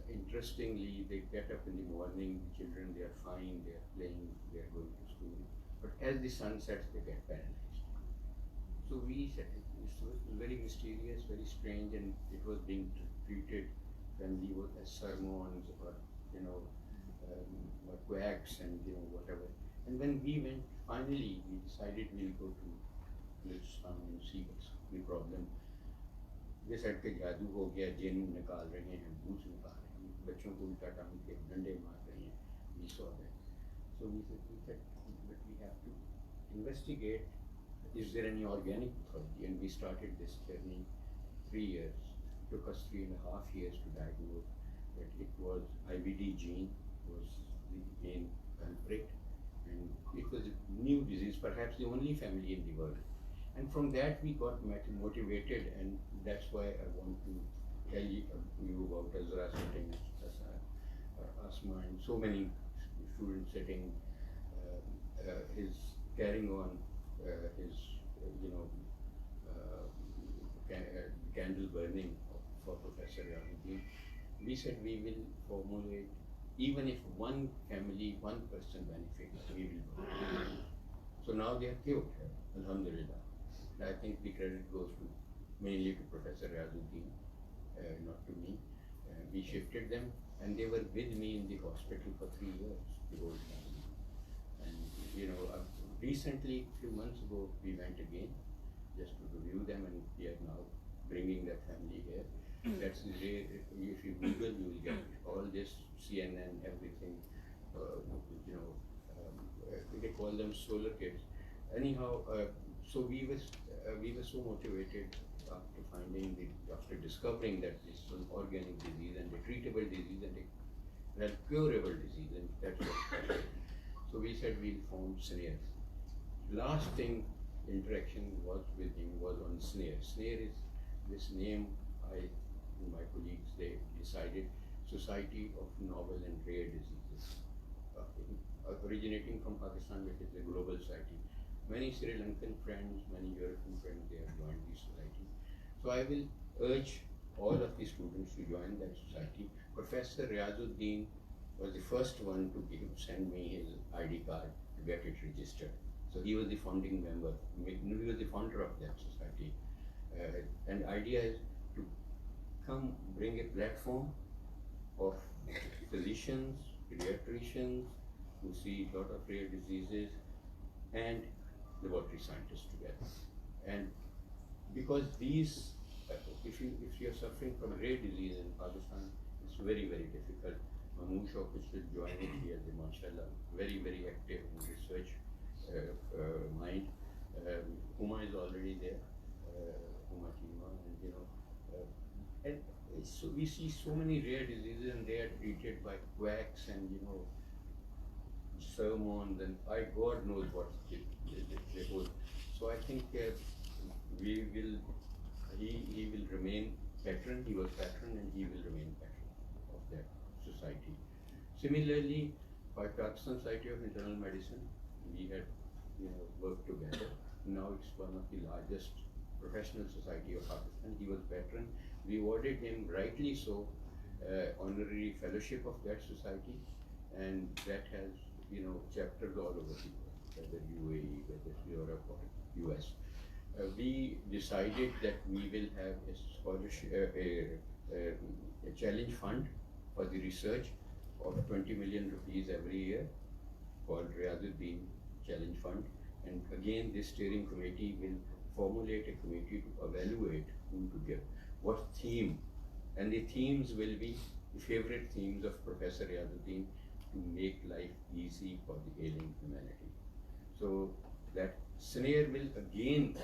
interestingly, they get up in the morning, the children, they are fine, they are playing, they are going to school, but as the sun sets, they get paralyzed. So we said it was very mysterious, very strange, and it was being treated family as sermons or, you know, or quacks and, you know, whatever. And when we went, finally, we decided we'll go to Balochistan and see what's the problem. They said कि जादू हो गया, जिन निकाल रहे हैं, भूत निकाल रहे हैं, बच्चों को उल्टा टांग के डंडे मार रहे हैं. We saw that. So we said, but we have to investigate. Is there any organic pathology? And we started this journey 3 years. It took us 3.5 years to diagnose that it was IBD gene was the main culprit, and it was a new disease, perhaps the only family in the world. And from that we got motivated, and that's why I want to tell you about Azra sitting, Asma, and so many students sitting, his carrying on his, you know, candle burning for Professor Riazuddin. We said we will formulate, even if one family, one person benefits, we will go. So now they are cured, Alhamdulillah. I think the credit goes to mainly to Professor Riazuddin, not to me. We shifted them, and they were with me in the hospital for 3 years, the whole family. And you know, recently, a few months ago, we went again just to review them, and we are now bringing that family here. That's the way, if you Google, you will get all this, CNN, everything. You know, they call them solar kids. Anyhow, so we were so motivated after after discovering that this was an organic disease and a treatable disease and a curable disease, and that's what. So we said we'll form SNARE. Last thing interaction was with him was on SNARE. SNARE is this name I and my colleagues, they decided, Society of Novel and Rare Diseases, originating from Pakistan, which is a global society. Many Sri Lankan friends, many European friends, they have joined this society. So I will urge all of the students to join that society. Professor Riazuddin was the first one to send me his ID card to get it registered. So he was the founding member, he was the founder of that society. And idea is to come bring a platform of physicians, pediatricians who see a lot of rare diseases and laboratory scientists together. And because these, if you are suffering from a rare disease in Pakistan, it's very, very difficult. Mahmood Shah should join it here, mashallah, very, very active in research mind. Huma is already there, Huma Tima, and you know, and so we see so many rare diseases, and they are treated by quacks and, you know, sermons, and God knows what they hold. So I think he will remain patron. He was patron, and he will remain patron of that society. Similarly, by Pakistan Society of Internal Medicine, we had, you know, worked together. Now it's one of the largest professional society of Pakistan. He was patron. We awarded him, rightly so, honorary fellowship of that society, and that has, you know, chapters all over the world, whether UAE, whether Europe or US. We decided that we will have a scholarship, a challenge fund for the research of 20 million rupees every year called Riazuddin Challenge Fund. And again, this steering committee will formulate a committee to evaluate who to give, what theme, and the themes will be the favorite themes of Professor Riazuddin to make life easy for the ailing humanity. So that SNARE will again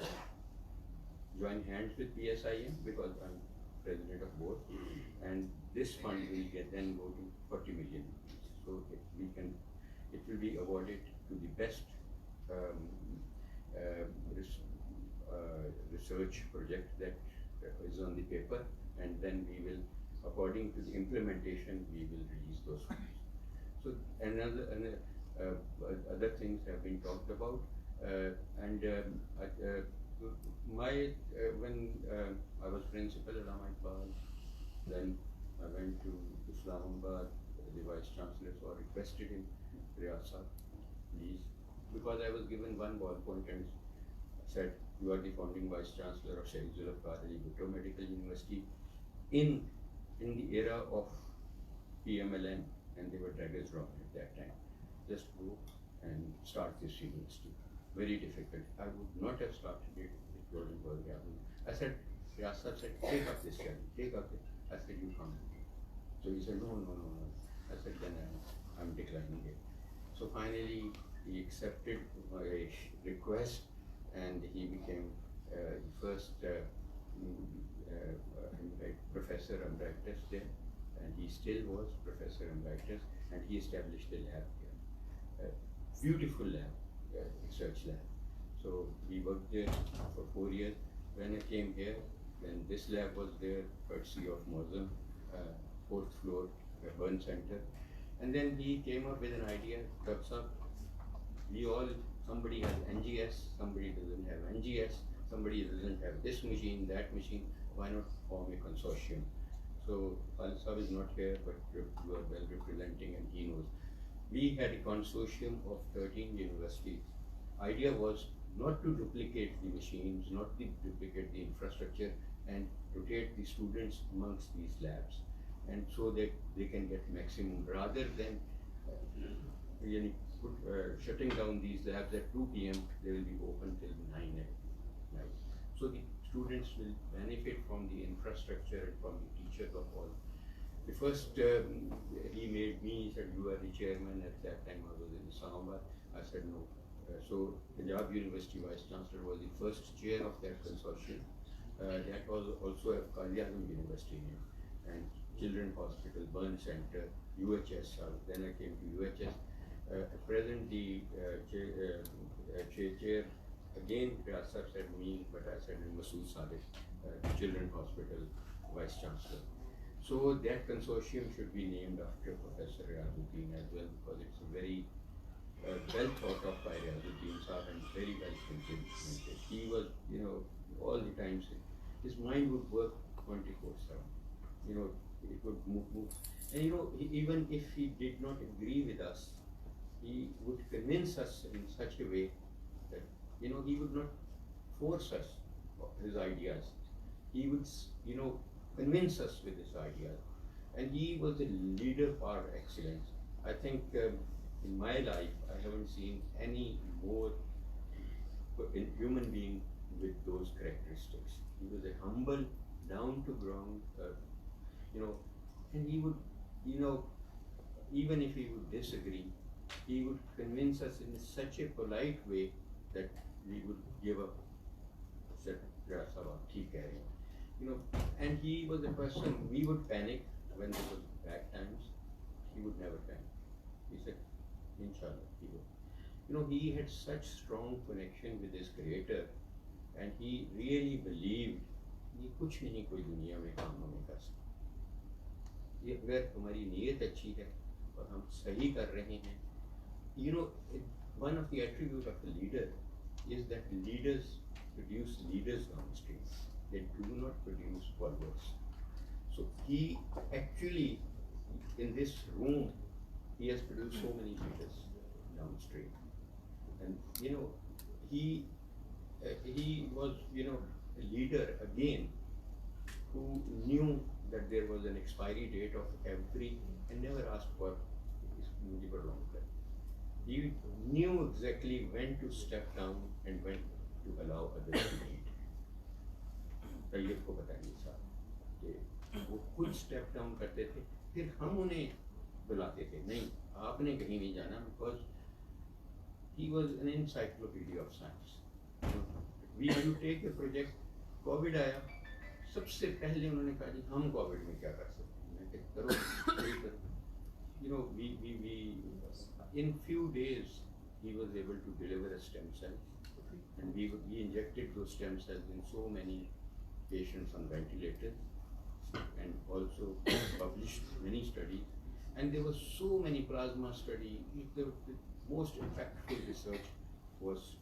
join hands with PSIM, because I'm president of both, and this fund will then go to 40 million rupees. So it will be awarded to the best research project that is on the paper, and then we will, according to the implementation, we will release those funds. So other things have been talked about, when I was principal at Ahmedabad, then I went to Islamabad. The Vice Chancellor requested him, Riyaz, please, because I was given one ballpoint and said, you are the founding Vice Chancellor of Sheikh Riazuddin Medical University in the era of PMLN, and they were daggers drawn at that time. Just go and start this university. Very difficult. I would not have started it if it wasn't for Riazuddin. I said, Riyaz said, take up this challenge, take up it. I said, you come. So he said, no. I said, then I'm declining it. So finally, he accepted my request, and he became the first professor emeritus there, and he still was professor emeritus, and he established a lab here, a beautiful lab, research lab. So we worked there for 4 years. When I came here, then this lab was there, courtesy of Mozam, 4th floor, Burn Center. And then he came up with an idea, somebody has NGS, somebody doesn't have NGS, somebody doesn't have this machine, that machine, why not form a consortium? So Khalid is not here, but you are well representing, and he knows. We had a consortium of 13 universities. Idea was not to duplicate the machines, not to duplicate the infrastructure, and rotate the students amongst these labs, and so that they can get maximum, rather than shutting down these labs at 2 p.m. They will be open till 9 at night. So the students will benefit from the infrastructure and from the teachers of all. The first, he made me, he said, you are the chairman. At that time I was in Islamabad. I said no. So Punjab University Vice Chancellor was the first chair of that consortium. That was also a Condolence University name, and Children's Hospital, Burn Center, UHS. Then I came to UHS. At present, the chair again, Riyaz said me, but I said Masood Sadiq, Children's Hospital Vice Chancellor. So that consortium should be named after Professor Riazuddin as well, because it's a very well thought of by Riazuddin Sahab and very well implemented. He was, all the time, his mind would work 24/7. It would move. And even if he did not agree with us, he would convince us in such a way that, he would not force us his ideas. He would, convince us with his ideas. And he was a leader par excellence. I think in my life, I haven't seen any more human being with those characteristics. He was a humble, down to ground, and he would, even if he would disagree, he would convince us in such a polite way that we would give up. Said, and he was a person, we would panic when there was bad times. He would never panic. He said, Inshallah, he would. He had such strong connection with his creator, and he really believed कि कुछ नहीं कोई दुनिया में काम हमें कर सकता। ये अगर हमारी नीयत अच्छी है और हम सही कर रहे हैं, one of the attributes of a leader is that leaders produce leaders downstream. They do not produce followers. So he actually, in this room, he has produced so many leaders downstream, and he was a leader again who knew that there was an expiry date of every, and never asked for longer. He knew exactly when to step down and when to allow others to lead. Tayyab को बताइए साहब कि वो खुद step down करते थे, फिर हम उन्हें बुलाते थे, नहीं आपने कहीं नहीं जाना, because he was an encyclopedia of science. We had to take a project. Covid आया, सबसे पहले उन्होंने कहा जी हम कोविड में क्या कर सकते हैं, मैं कहा करो, you know, in few days, he was able to deliver a stem cell, and we injected those stem cells in so many patients on ventilators, and also published many studies. And there were so many plasma studies. The most impactful research was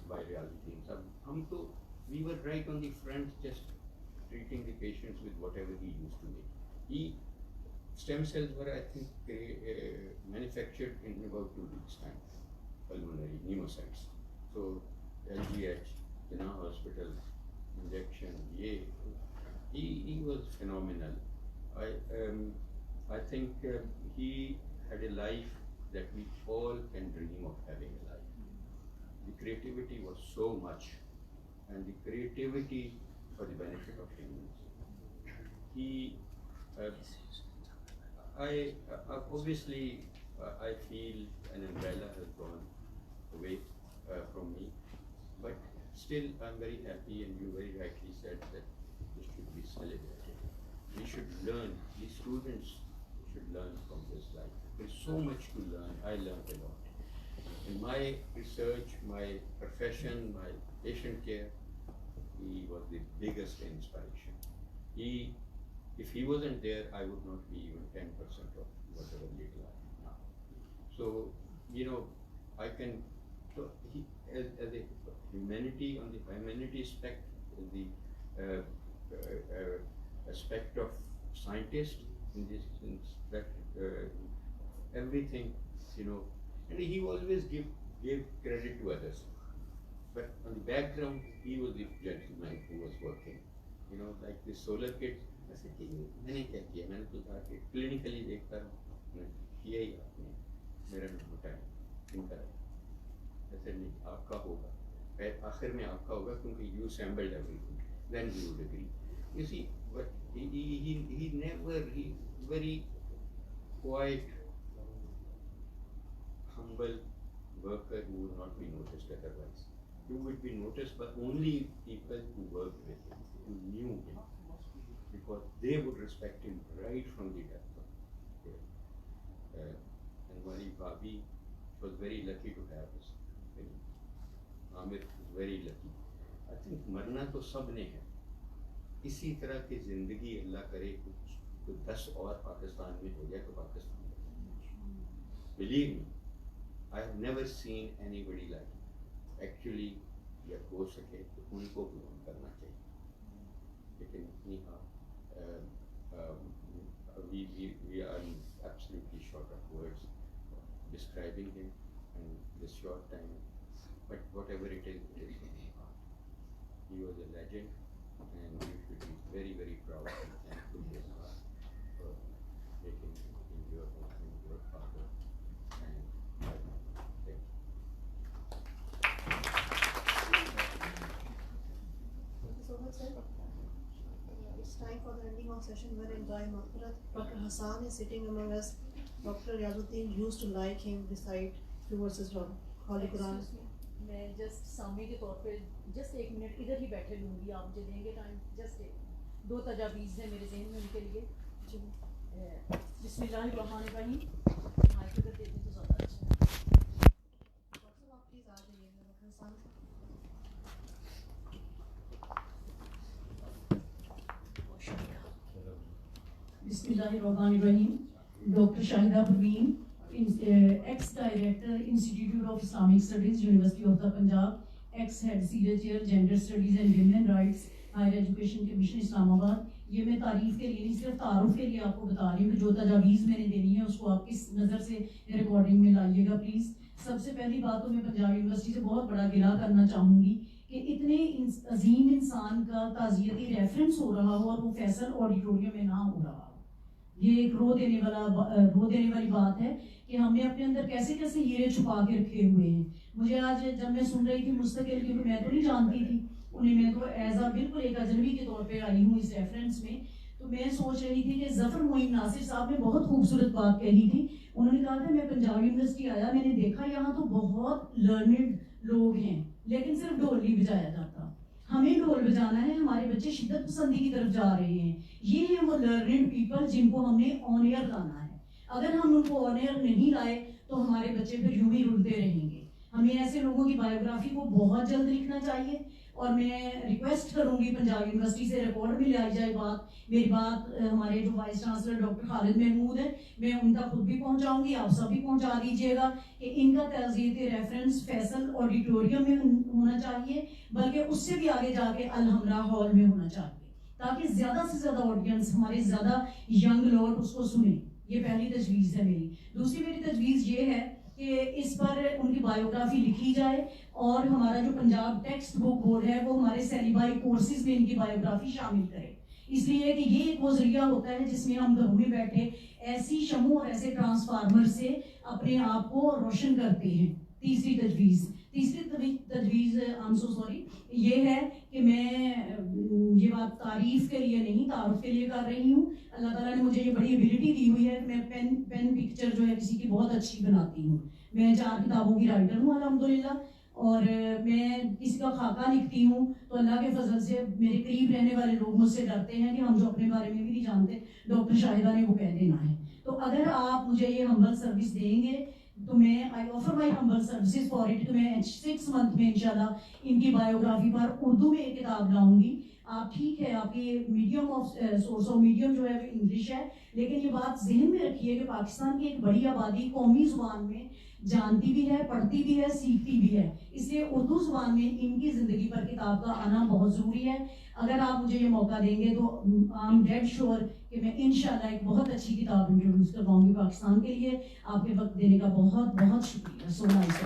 by Riazuddin. We were right on the front, just treating the patients with whatever he used to make. Stem cells were, I think, manufactured in about 2 weeks' time, pulmonary pneumocytes. So LGH, Jinnah Hospital, injection, he was phenomenal. I think he had a life that we all can dream of having a life. The creativity was so much, and the creativity for the benefit of humans. Obviously, I feel an umbrella has gone away from me, but still I'm very happy, and you very rightly said that this should be celebrated. We should learn, the students should learn from this life. There's so much to learn. I learned a lot. In my research, my profession, my patient care, he was the biggest inspiration. If he wasn't there, I would not be even 10% of whatever little I am now. So, you know, as a humanity, on the humanity aspect, the aspect of scientist, in this sense, that everything, you know, and he always gave credit to others. But on the background, he was the gentleman who was working. You know, like the solar kit, I said, मैंने क्या किया? मैंने तो कहा कि clinically देखता हूँ, किया ही आपने, मेरा नहीं होता है, क्यों करा? ऐसे नहीं, आपका होगा. आखिर में आपका होगा क्योंकि you assembled everything. Then we would agree. You see, but he never, he very quiet, humble worker who would not be noticed otherwise. Who would be noticed by only people who worked with him, who knew him, because they would respect him right from the depth of him. And Mari Bhabi was very lucky to have us. Amir was very lucky. I think मरना तो सब ने है. इसी तरह की जिंदगी अल्लाह करे कुछ 10 और पाकिस्तान में हो जाए तो पाकिस्तान में. Believe me, I have never seen anybody like him. Actually, यह हो सके तो उनको भी हम करना चाहिए. लेकिन we are absolutely short of words describing him in this short time. But whatever it is from his heart. He was a legend, and we should be very, very proud and thankful to his heart for making him your husband, your father, and thank you. Thank you so much, sir. It's time for the ending of session wherein Dr. Hassan is sitting among us. Dr. Riazuddin used to like him recite few verses from Holy Quran. मैं just सामने के तौर पे just 1 minute इधर ही बैठे लूँगी, आप मुझे देंगे टाइम. जस्ट 2 तजावीज़ हैं मेरे ज़हन में उनके लिए. बिस्मिल्लाहिर्रहमानिर्रहीम. माइक अगर दे दें तो ज़्यादा अच्छा है. डॉक्टर साहब प्लीज़ आ जाइएगा. डॉक्टर हसन. बिस्मिल्लाहिर्रहमानिर्रहीम. Doctor Shahida Parveen, ex-director Institute of Islamic Studies, University of the Punjab, ex-head senior chair Gender Studies and Women Rights, Higher Education Commission Islamabad. ये मैं तारीफ के लिए नहीं, सिर्फ तारुफ के लिए आपको बता रही हूँ कि जो तजावीज़ मैंने देनी है उसको आप किस नज़र से रिकॉर्डिंग में लाइएगा प्लीज़. सबसे पहली बात तो मैं पंजाब यूनिवर्सिटी से बहुत बड़ा गिला करना चाहूँगी कि इतने अजीम इंसान का ताज़ियती रेफरेंस हो रहा हो और वो फैसल ऑडिटोरियम में ना हो रहा हो. ये एक रो देने वाली बात है कि हमने अपने अंदर कैसे कैसे हीरे छुपा के रखे हुए हैं. मुझे आज जब मैं सुन रही थी मुस्तकिल, क्योंकि मैं तो नहीं जानती थी उन्हें, मैं तो एज अ बिल्कुल एक अजनबी के तौर पे आई हूँ इस रेफरेंस में, तो मैं सोच रही थी कि जफर मोइन नासिर साहब ने बहुत खूबसूरत बात कही थी. उन्होंने कहा था मैं पंजाब यूनिवर्सिटी आया, मैंने देखा यहाँ तो बहुत लर्निड लोग हैं लेकिन सिर्फ ढोल नहीं बजाया जाता. हमें ढोल बजाना है, हमारे बच्चे शिद्दत पसंदी की तरफ जा रहे हैं. ये हैं वो लर्निड पीपल जिनको हमने ऑन एयर लाना है. اگر ہم ان کو آنر نہیں لائے تو ہمارے بچے پھر یوں ہی رلتے رہیں گے. ہمیں ایسے لوگوں کی بایوگرافی کو بہت جلد لکھنا چاہیے, اور میں ریکویسٹ کروں گی پنجاب یونیورسٹی سے ریکارڈ میں لائی جائے بات, میری بات ہمارے جو وائس چانسلر ڈاکٹر خالد محمود ہیں, میں ان تک خود بھی پہنچاؤں گی, آپ سب بھی پہنچا دیجیے گا کہ ان کا تعزیت ریفرنس فیصل آڈیٹوریم میں ہونا چاہیے, بلکہ اس سے بھی آگے جا کے الحمرا ہال میں ہونا چاہیے, تاکہ زیادہ سے زیادہ آڈینس, ہمارے زیادہ ینگ لوگ اس کو سنیں. یہ پہلی تجویز ہے میری. دوسری میری تجویز یہ ہے کہ اس پر ان کی بایوگرافی لکھی جائے, اور ہمارا جو پنجاب ٹیکسٹ بک بورڈ ہے وہ ہمارے سیلیبائی کورسز میں ان کی بایوگرافی شامل کرے, اس لیے کہ یہ ایک وہ ذریعہ ہوتا ہے جس میں ہم گھروں میں بیٹھے ایسی شموع اور ایسے ٹرانسفارمر سے اپنے آپ کو روشن کرتے ہیں. تیسری تجویز I'm so sorry, یہ ہے کہ میں یہ بات تعریف کے لیے نہیں تعارف کے لیے کر رہی ہوں. اللہ تعالیٰ نے مجھے یہ بڑی ایبلٹی دی ہوئی ہے کہ میں پین پکچر جو ہے کسی کی بہت اچھی بناتی ہوں. میں 4 کتابوں کی رائٹر ہوں الحمدللہ, اور میں کسی کا خاکہ لکھتی ہوں تو اللہ کے فضل سے میرے قریب رہنے والے لوگ مجھ سے ڈرتے ہیں کہ ہم جو اپنے بارے میں بھی نہیں جانتے ڈاکٹر شاہدہ نے وہ کہہ دینا ہے. تو اگر آپ مجھے یہ ہمبل سروس دیں گے تو میں آئی offer my humble services for it, کہ میں 6 منتھ میں انشاءاللہ ان کی بایوگرافی پر اردو میں ایک کتاب لاؤں گی. آپ ٹھیک ہے, آپ کی medium of source of medium جو ہے وہ انگلش ہے, لیکن یہ بات ذہن میں رکھیے کہ پاکستان کی ایک بڑی آبادی قومی زبان میں جانتی بھی ہے, پڑھتی بھی ہے, سیکھتی بھی ہے, اس لیے اردو زبان میں ان کی زندگی پر کتاب کا آنا بہت ضروری ہے. اگر آپ مجھے یہ موقع دیں گے تو آئی ایم ڈیڈ شیور کہ میں انشاءاللہ ایک بہت اچھی کتاب انٹروڈیوس کرواؤں گی پاکستان کے لیے. آپ کے وقت دینے کا بہت بہت شکریہ. So nice.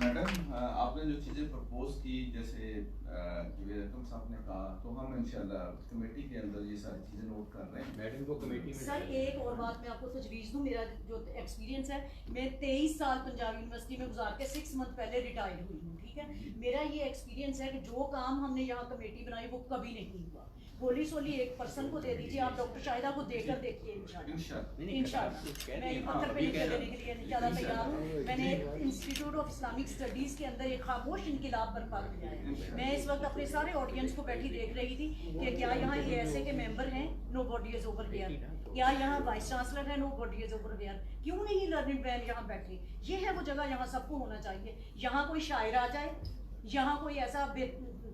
میڈم, آپ نے جو چیزیں پرپوز کی, جیسے رقم صاحب نے کہا, تو ہم انشاءاللہ کمیٹی کے اندر یہ ساری چیزیں نوٹ کر رہے ہیں. میڈم کو کمیٹی میں سر ایک اور بات میں آپ کو تجویز دوں, میرا جو ایکسپیرینس ہے, میں 23 سال پنجاب یونیورسٹی میں گزار کے 6 منتھ پہلے ریٹائر ہوئی ہوں. ٹھیک ہے, میرا یہ ایکسپیرینس ہے کہ جو کام ہم نے یہاں کمیٹی بنائی وہ کبھی نہیں ہوا. گولی سولی ایک پرسن کو دے دیجیے, آپ ڈاکٹر شاہدہ کو دے کر دیکھیے انشاءاللہ. میں یہ پتھر پہ لکھ دینے کے لیے انشاءاللہ تیار ہوں. میں نے انسٹیٹیوٹ آف اسلامک اسٹڈیز کے اندر ایک خاموش انقلاب برپا کیا ہے. میں اس وقت اپنے سارے آڈینس کو بیٹھی دیکھ رہی تھی کہ کیا یہاں یہ ایسے کے ممبر ہیں, نو باڈی از اوور ہیئر, کیا یہاں وائس چانسلر ہے, نو باڈی از اوور ہیئر, کیوں نہیں لرننگ مین یہاں بیٹھے. یہ ہے وہ جگہ, یہاں سب کو ہونا چاہیے. یہاں کوئی شاعر آ جائے, یہاں کوئی ایسا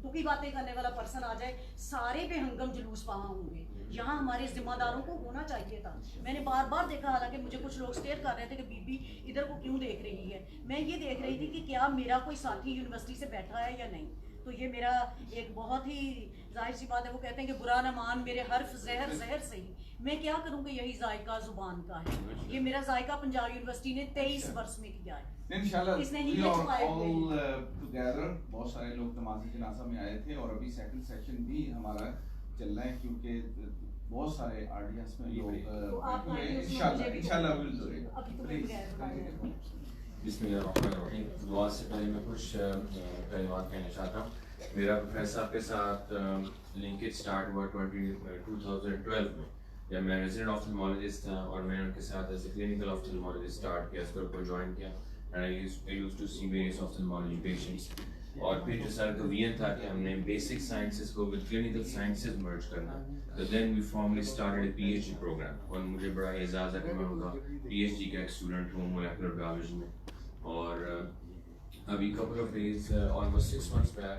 ٹکی باتیں کرنے والا پرسن آ جائے, سارے بے ہنگم جلوس وہاں ہوں گے. یہاں ہمارے ذمہ داروں کو ہونا چاہیے تھا. میں نے بار بار دیکھا, حالانکہ مجھے کچھ لوگ اسٹیئر کر رہے تھے کہ بی بی ادھر کو کیوں دیکھ رہی ہے. میں یہ دیکھ رہی تھی کہ کیا میرا کوئی ساتھی یونیورسٹی سے بیٹھا ہے یا نہیں. تو یہ میرا ایک بہت ہی ظاہر سی بات ہے, وہ کہتے ہیں کہ برا نہ مان میرے حرف زہر زہر سے ہی. میں کیا کروں کہ یہی ذائقہ زبان کا ہے. یہ میرا ذائقہ پنجاب یونیورسٹی نے 23 برس میں کیا ہے. بہت سارے لوگ نماز جنازہ میں آئے تھے, اور ابھی سیکنڈ سیشن بھی ہمارا چل رہا ہے, کیونکہ بہت سارے آڈینس میں لوگ انشاءاللہ ول ڈو اٹ. بسم اللہ الرحمن الرحیم. دعا سے پہلے میں کچھ کلمات کہنا چاہتا ہوں. میرا پروفیسر صاحب کے ساتھ لنکیج اسٹارٹ ہوا 2012 میں, جب میں ریزیڈنٹ آفتھلمالوجسٹ تھا, اور میں ان کے ساتھ as a clinical ophthalmologist start کیا, اس گروپ کو جوائن کیا, and I used to see various ophthalmology patients. اور پھر جو سر کا ویژن تھا کہ ہم نے بیسک سائنسز کو ود کلینکل سائنسز مرج کرنا, تو دین وی فارملی اسٹارٹڈ اے پی ایچ ڈی پروگرام. اور مجھے بڑا اعزاز ہے کہ میں ان کا پی ایچ ڈی کا ایک اسٹوڈنٹ ہوں مولیکولر بایولوجی میں. اور ابھی couple of days, almost 6 months back,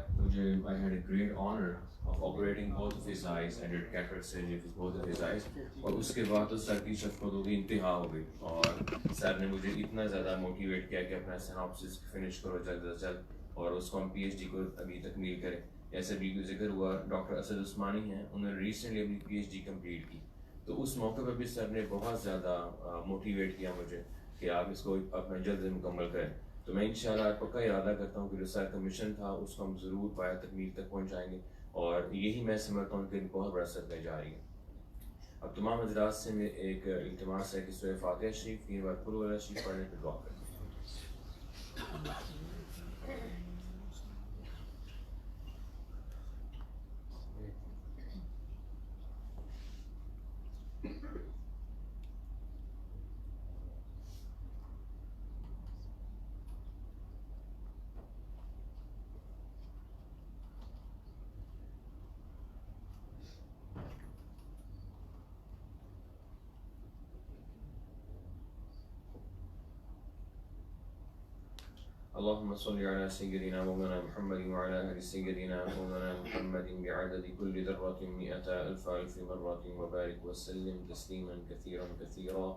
I had a great honor of operating both of his eyes. I did cataract surgery with both of his eyes. اور اس کے بعد تو سر کی شفقت ہو گئی, انتہا ہو گئی, اور سر نے مجھے اتنا زیادہ موٹیویٹ کیا کہ اپنا سیناپسس فنش کرو جلد از جلد, اور اس کو ہم پی ایچ ڈی کو ابھی تکمیل کریں. جیسے بھی ذکر ہوا, ڈاکٹر اسد عثمانی ہیں, انہوں نے ریسنٹلی اپنی پی ایچ ڈی کمپلیٹ کی. تو اس موقع پہ بھی سر نے بہت زیادہ موٹیویٹ کیا مجھے کہ آپ اس کو اپنا جلد مکمل کریں. تو میں انشاءاللہ پکا ارادہ کرتا ہوں کہ جو سر کا مشن تھا اس کو ہم ضرور پایا تکمیل تک پہنچائیں گے, اور یہی میں سمجھتا ہوں کہ ایک بہت بڑا صدقہ جاری ہے. اب تمام حضرات سے میں ایک التماس ہے کہ سورہ فاتحہ شریف 3 بار قل واللہ شریف پڑھنے پہ دعا کریں. اللهم صل على سيدنا مولانا محمد وعلى آل سيدنا مولانا محمد بعدد كل ذرة 100,000 مرة وبارك وسلم تسليما كثيرا كثيرا.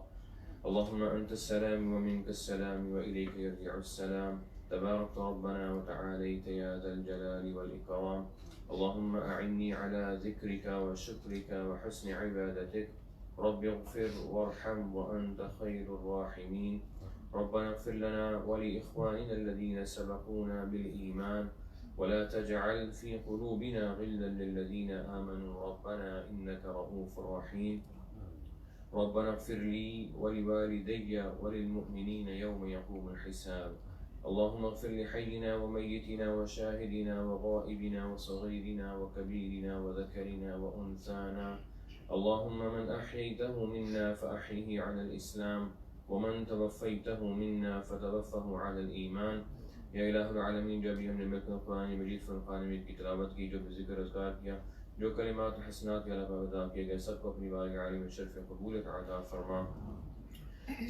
اللهم أنت السلام ومنك السلام وإليك يرجع السلام. تبارك ربنا وتعاليت يا ذا الجلال والإكرام. اللهم أعني على ذكرك وشكرك وحسن عبادتك. رب اغفر وارحم وأنت خير الراحمين. ربنا اغفر لنا ولإخواننا الذين سبقونا بالإيمان ولا تجعل في قلوبنا غلا للذين آمنوا ربنا إنك رؤوف رحيم. ربنا اغفر لي ولوالدي وللمؤمنين يوم يقوم الحساب. اللهم اغفر لحينا وميتنا وشاهدنا وغائبنا وصغيرنا وكبيرنا وذكرنا وأنثانا. اللهم من أحييته منا فأحيه على الإسلام ومن توفيته منا فتوفه على الإيمان. یا الہ العالمین جو بھی ہم نے مل کر قرآن مجید فرقان حمید کی تلاوت کی، جو بھی ذکر اذکار کیا، جو کلمات حسنات کے علاوہ ادا کیے گئے، سب کو اپنی بارگاہ عالی میں شرف قبولیت عطا فرما.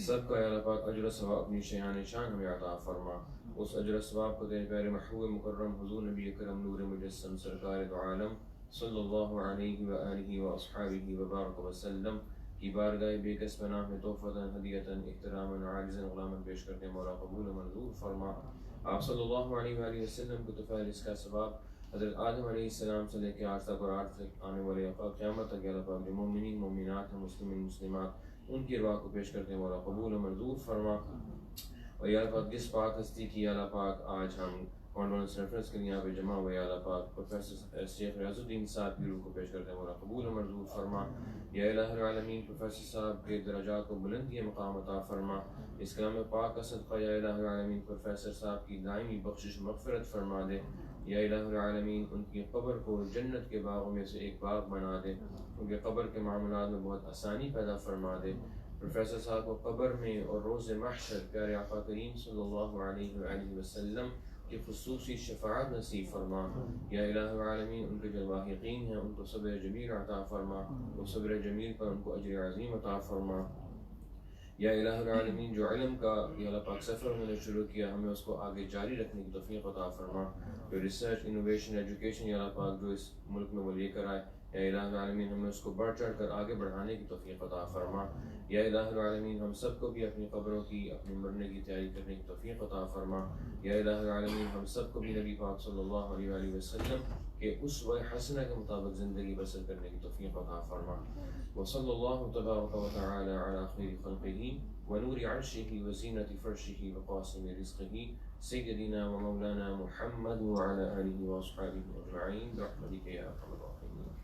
سب کا یا اللہ پاک اجر و ثواب اپنی شیان شان ہمیں عطا فرما. اس اجر و ثواب کو تیرے پیارے محبوب مکرم حضور نبی کرم نور مجسم سرکار دو عالم صلی اللہ علیہ وآلہ واصحابہ وبارک وسلم کی بارگاہ بے کس پناہ میں تحفتاً ہدیتاً احتراماً عاجزاً غلاماً پیش کرتے مولا قبول و منظور فرما. آپ صلی اللہ علیہ وآلہ وسلم کو توفیل اس کا ثواب حضرت آدم علیہ السلام سے لے کے آج تک اور آج تک آنے والے قیامت تک یا اللہ پاک جو مومنین مومنات ہیں مسلمین مسلمات ان کی ارواح کو پیش کرتے مولا قبول و منظور فرما. اور یا اللہ پاک جس پاک ہستی کی یا اللہ پاک آج ہم کانڈولنس ریفرنس کے لیے یہاں پہ جمع ہوئے، یا اللہ پاک پروفیسر شیخ ریاض الدین صاحب کی روح کو پیش کرتے مولا قبول و منظور فرما. یا الہ العالمین پروفیسر صاحب کے درجات کو بلندی مقام عطا فرما. اس کلام پاک کا صدقہ یا الہ العالمین پروفیسر صاحب کی دائمی بخشش مغفرت فرما دے. یا الہ العالمین ان کی قبر کو جنت کے باغوں میں سے ایک باغ بنا دے. ان کے قبر کے معاملات میں بہت آسانی پیدا فرما دے. پروفیسر صاحب کو قبر میں اور روز محشر پیارے آقا کریم صلی اللہ علیہ وآلہ وسلم کی خصوصی شفاعت نصیب فرما. یا الہ العالمین ان کے جو واقعین ہیں ان کو صبر جمیل عطا فرما. وہ صبر جمیل پر ان کو اجر عظیم عطا فرما. یا الہ العالمین جو علم کا یا اللہ پاک سفر انہوں نے شروع کیا ہمیں اس کو آگے جاری رکھنے کی توفیق عطا فرما. جو ریسرچ انوویشن ایجوکیشن یا اللہ پاک جو اس ملک میں وہ لے کر آئے، یا الہ العالمین ہمیں اس کو بڑھ چڑھ کر آگے بڑھانے کی توفیق عطا فرما. یا الہ العالمین ہم سب کو بھی اپنی قبروں کی اپنی مرنے کی تیاری کرنے کی توفیق عطا فرما. یا الہ العالمین ہم سب کو بھی نبی پاک صلی اللہ علیہ وآلہ وسلم کے اسوہ حسنہ کے مطابق زندگی بسر کرنے کی توفیق عطا فرما. وصلی اللہ تبارک و تعالی علی خیر خلقہ ونور عرشہ وزینۃ فرشہ وقاسم رزقہ سیدنا و مولانا محمد وعلی آلہ واصحابہ اجمعین برحمتک یا ارحم الراحمین.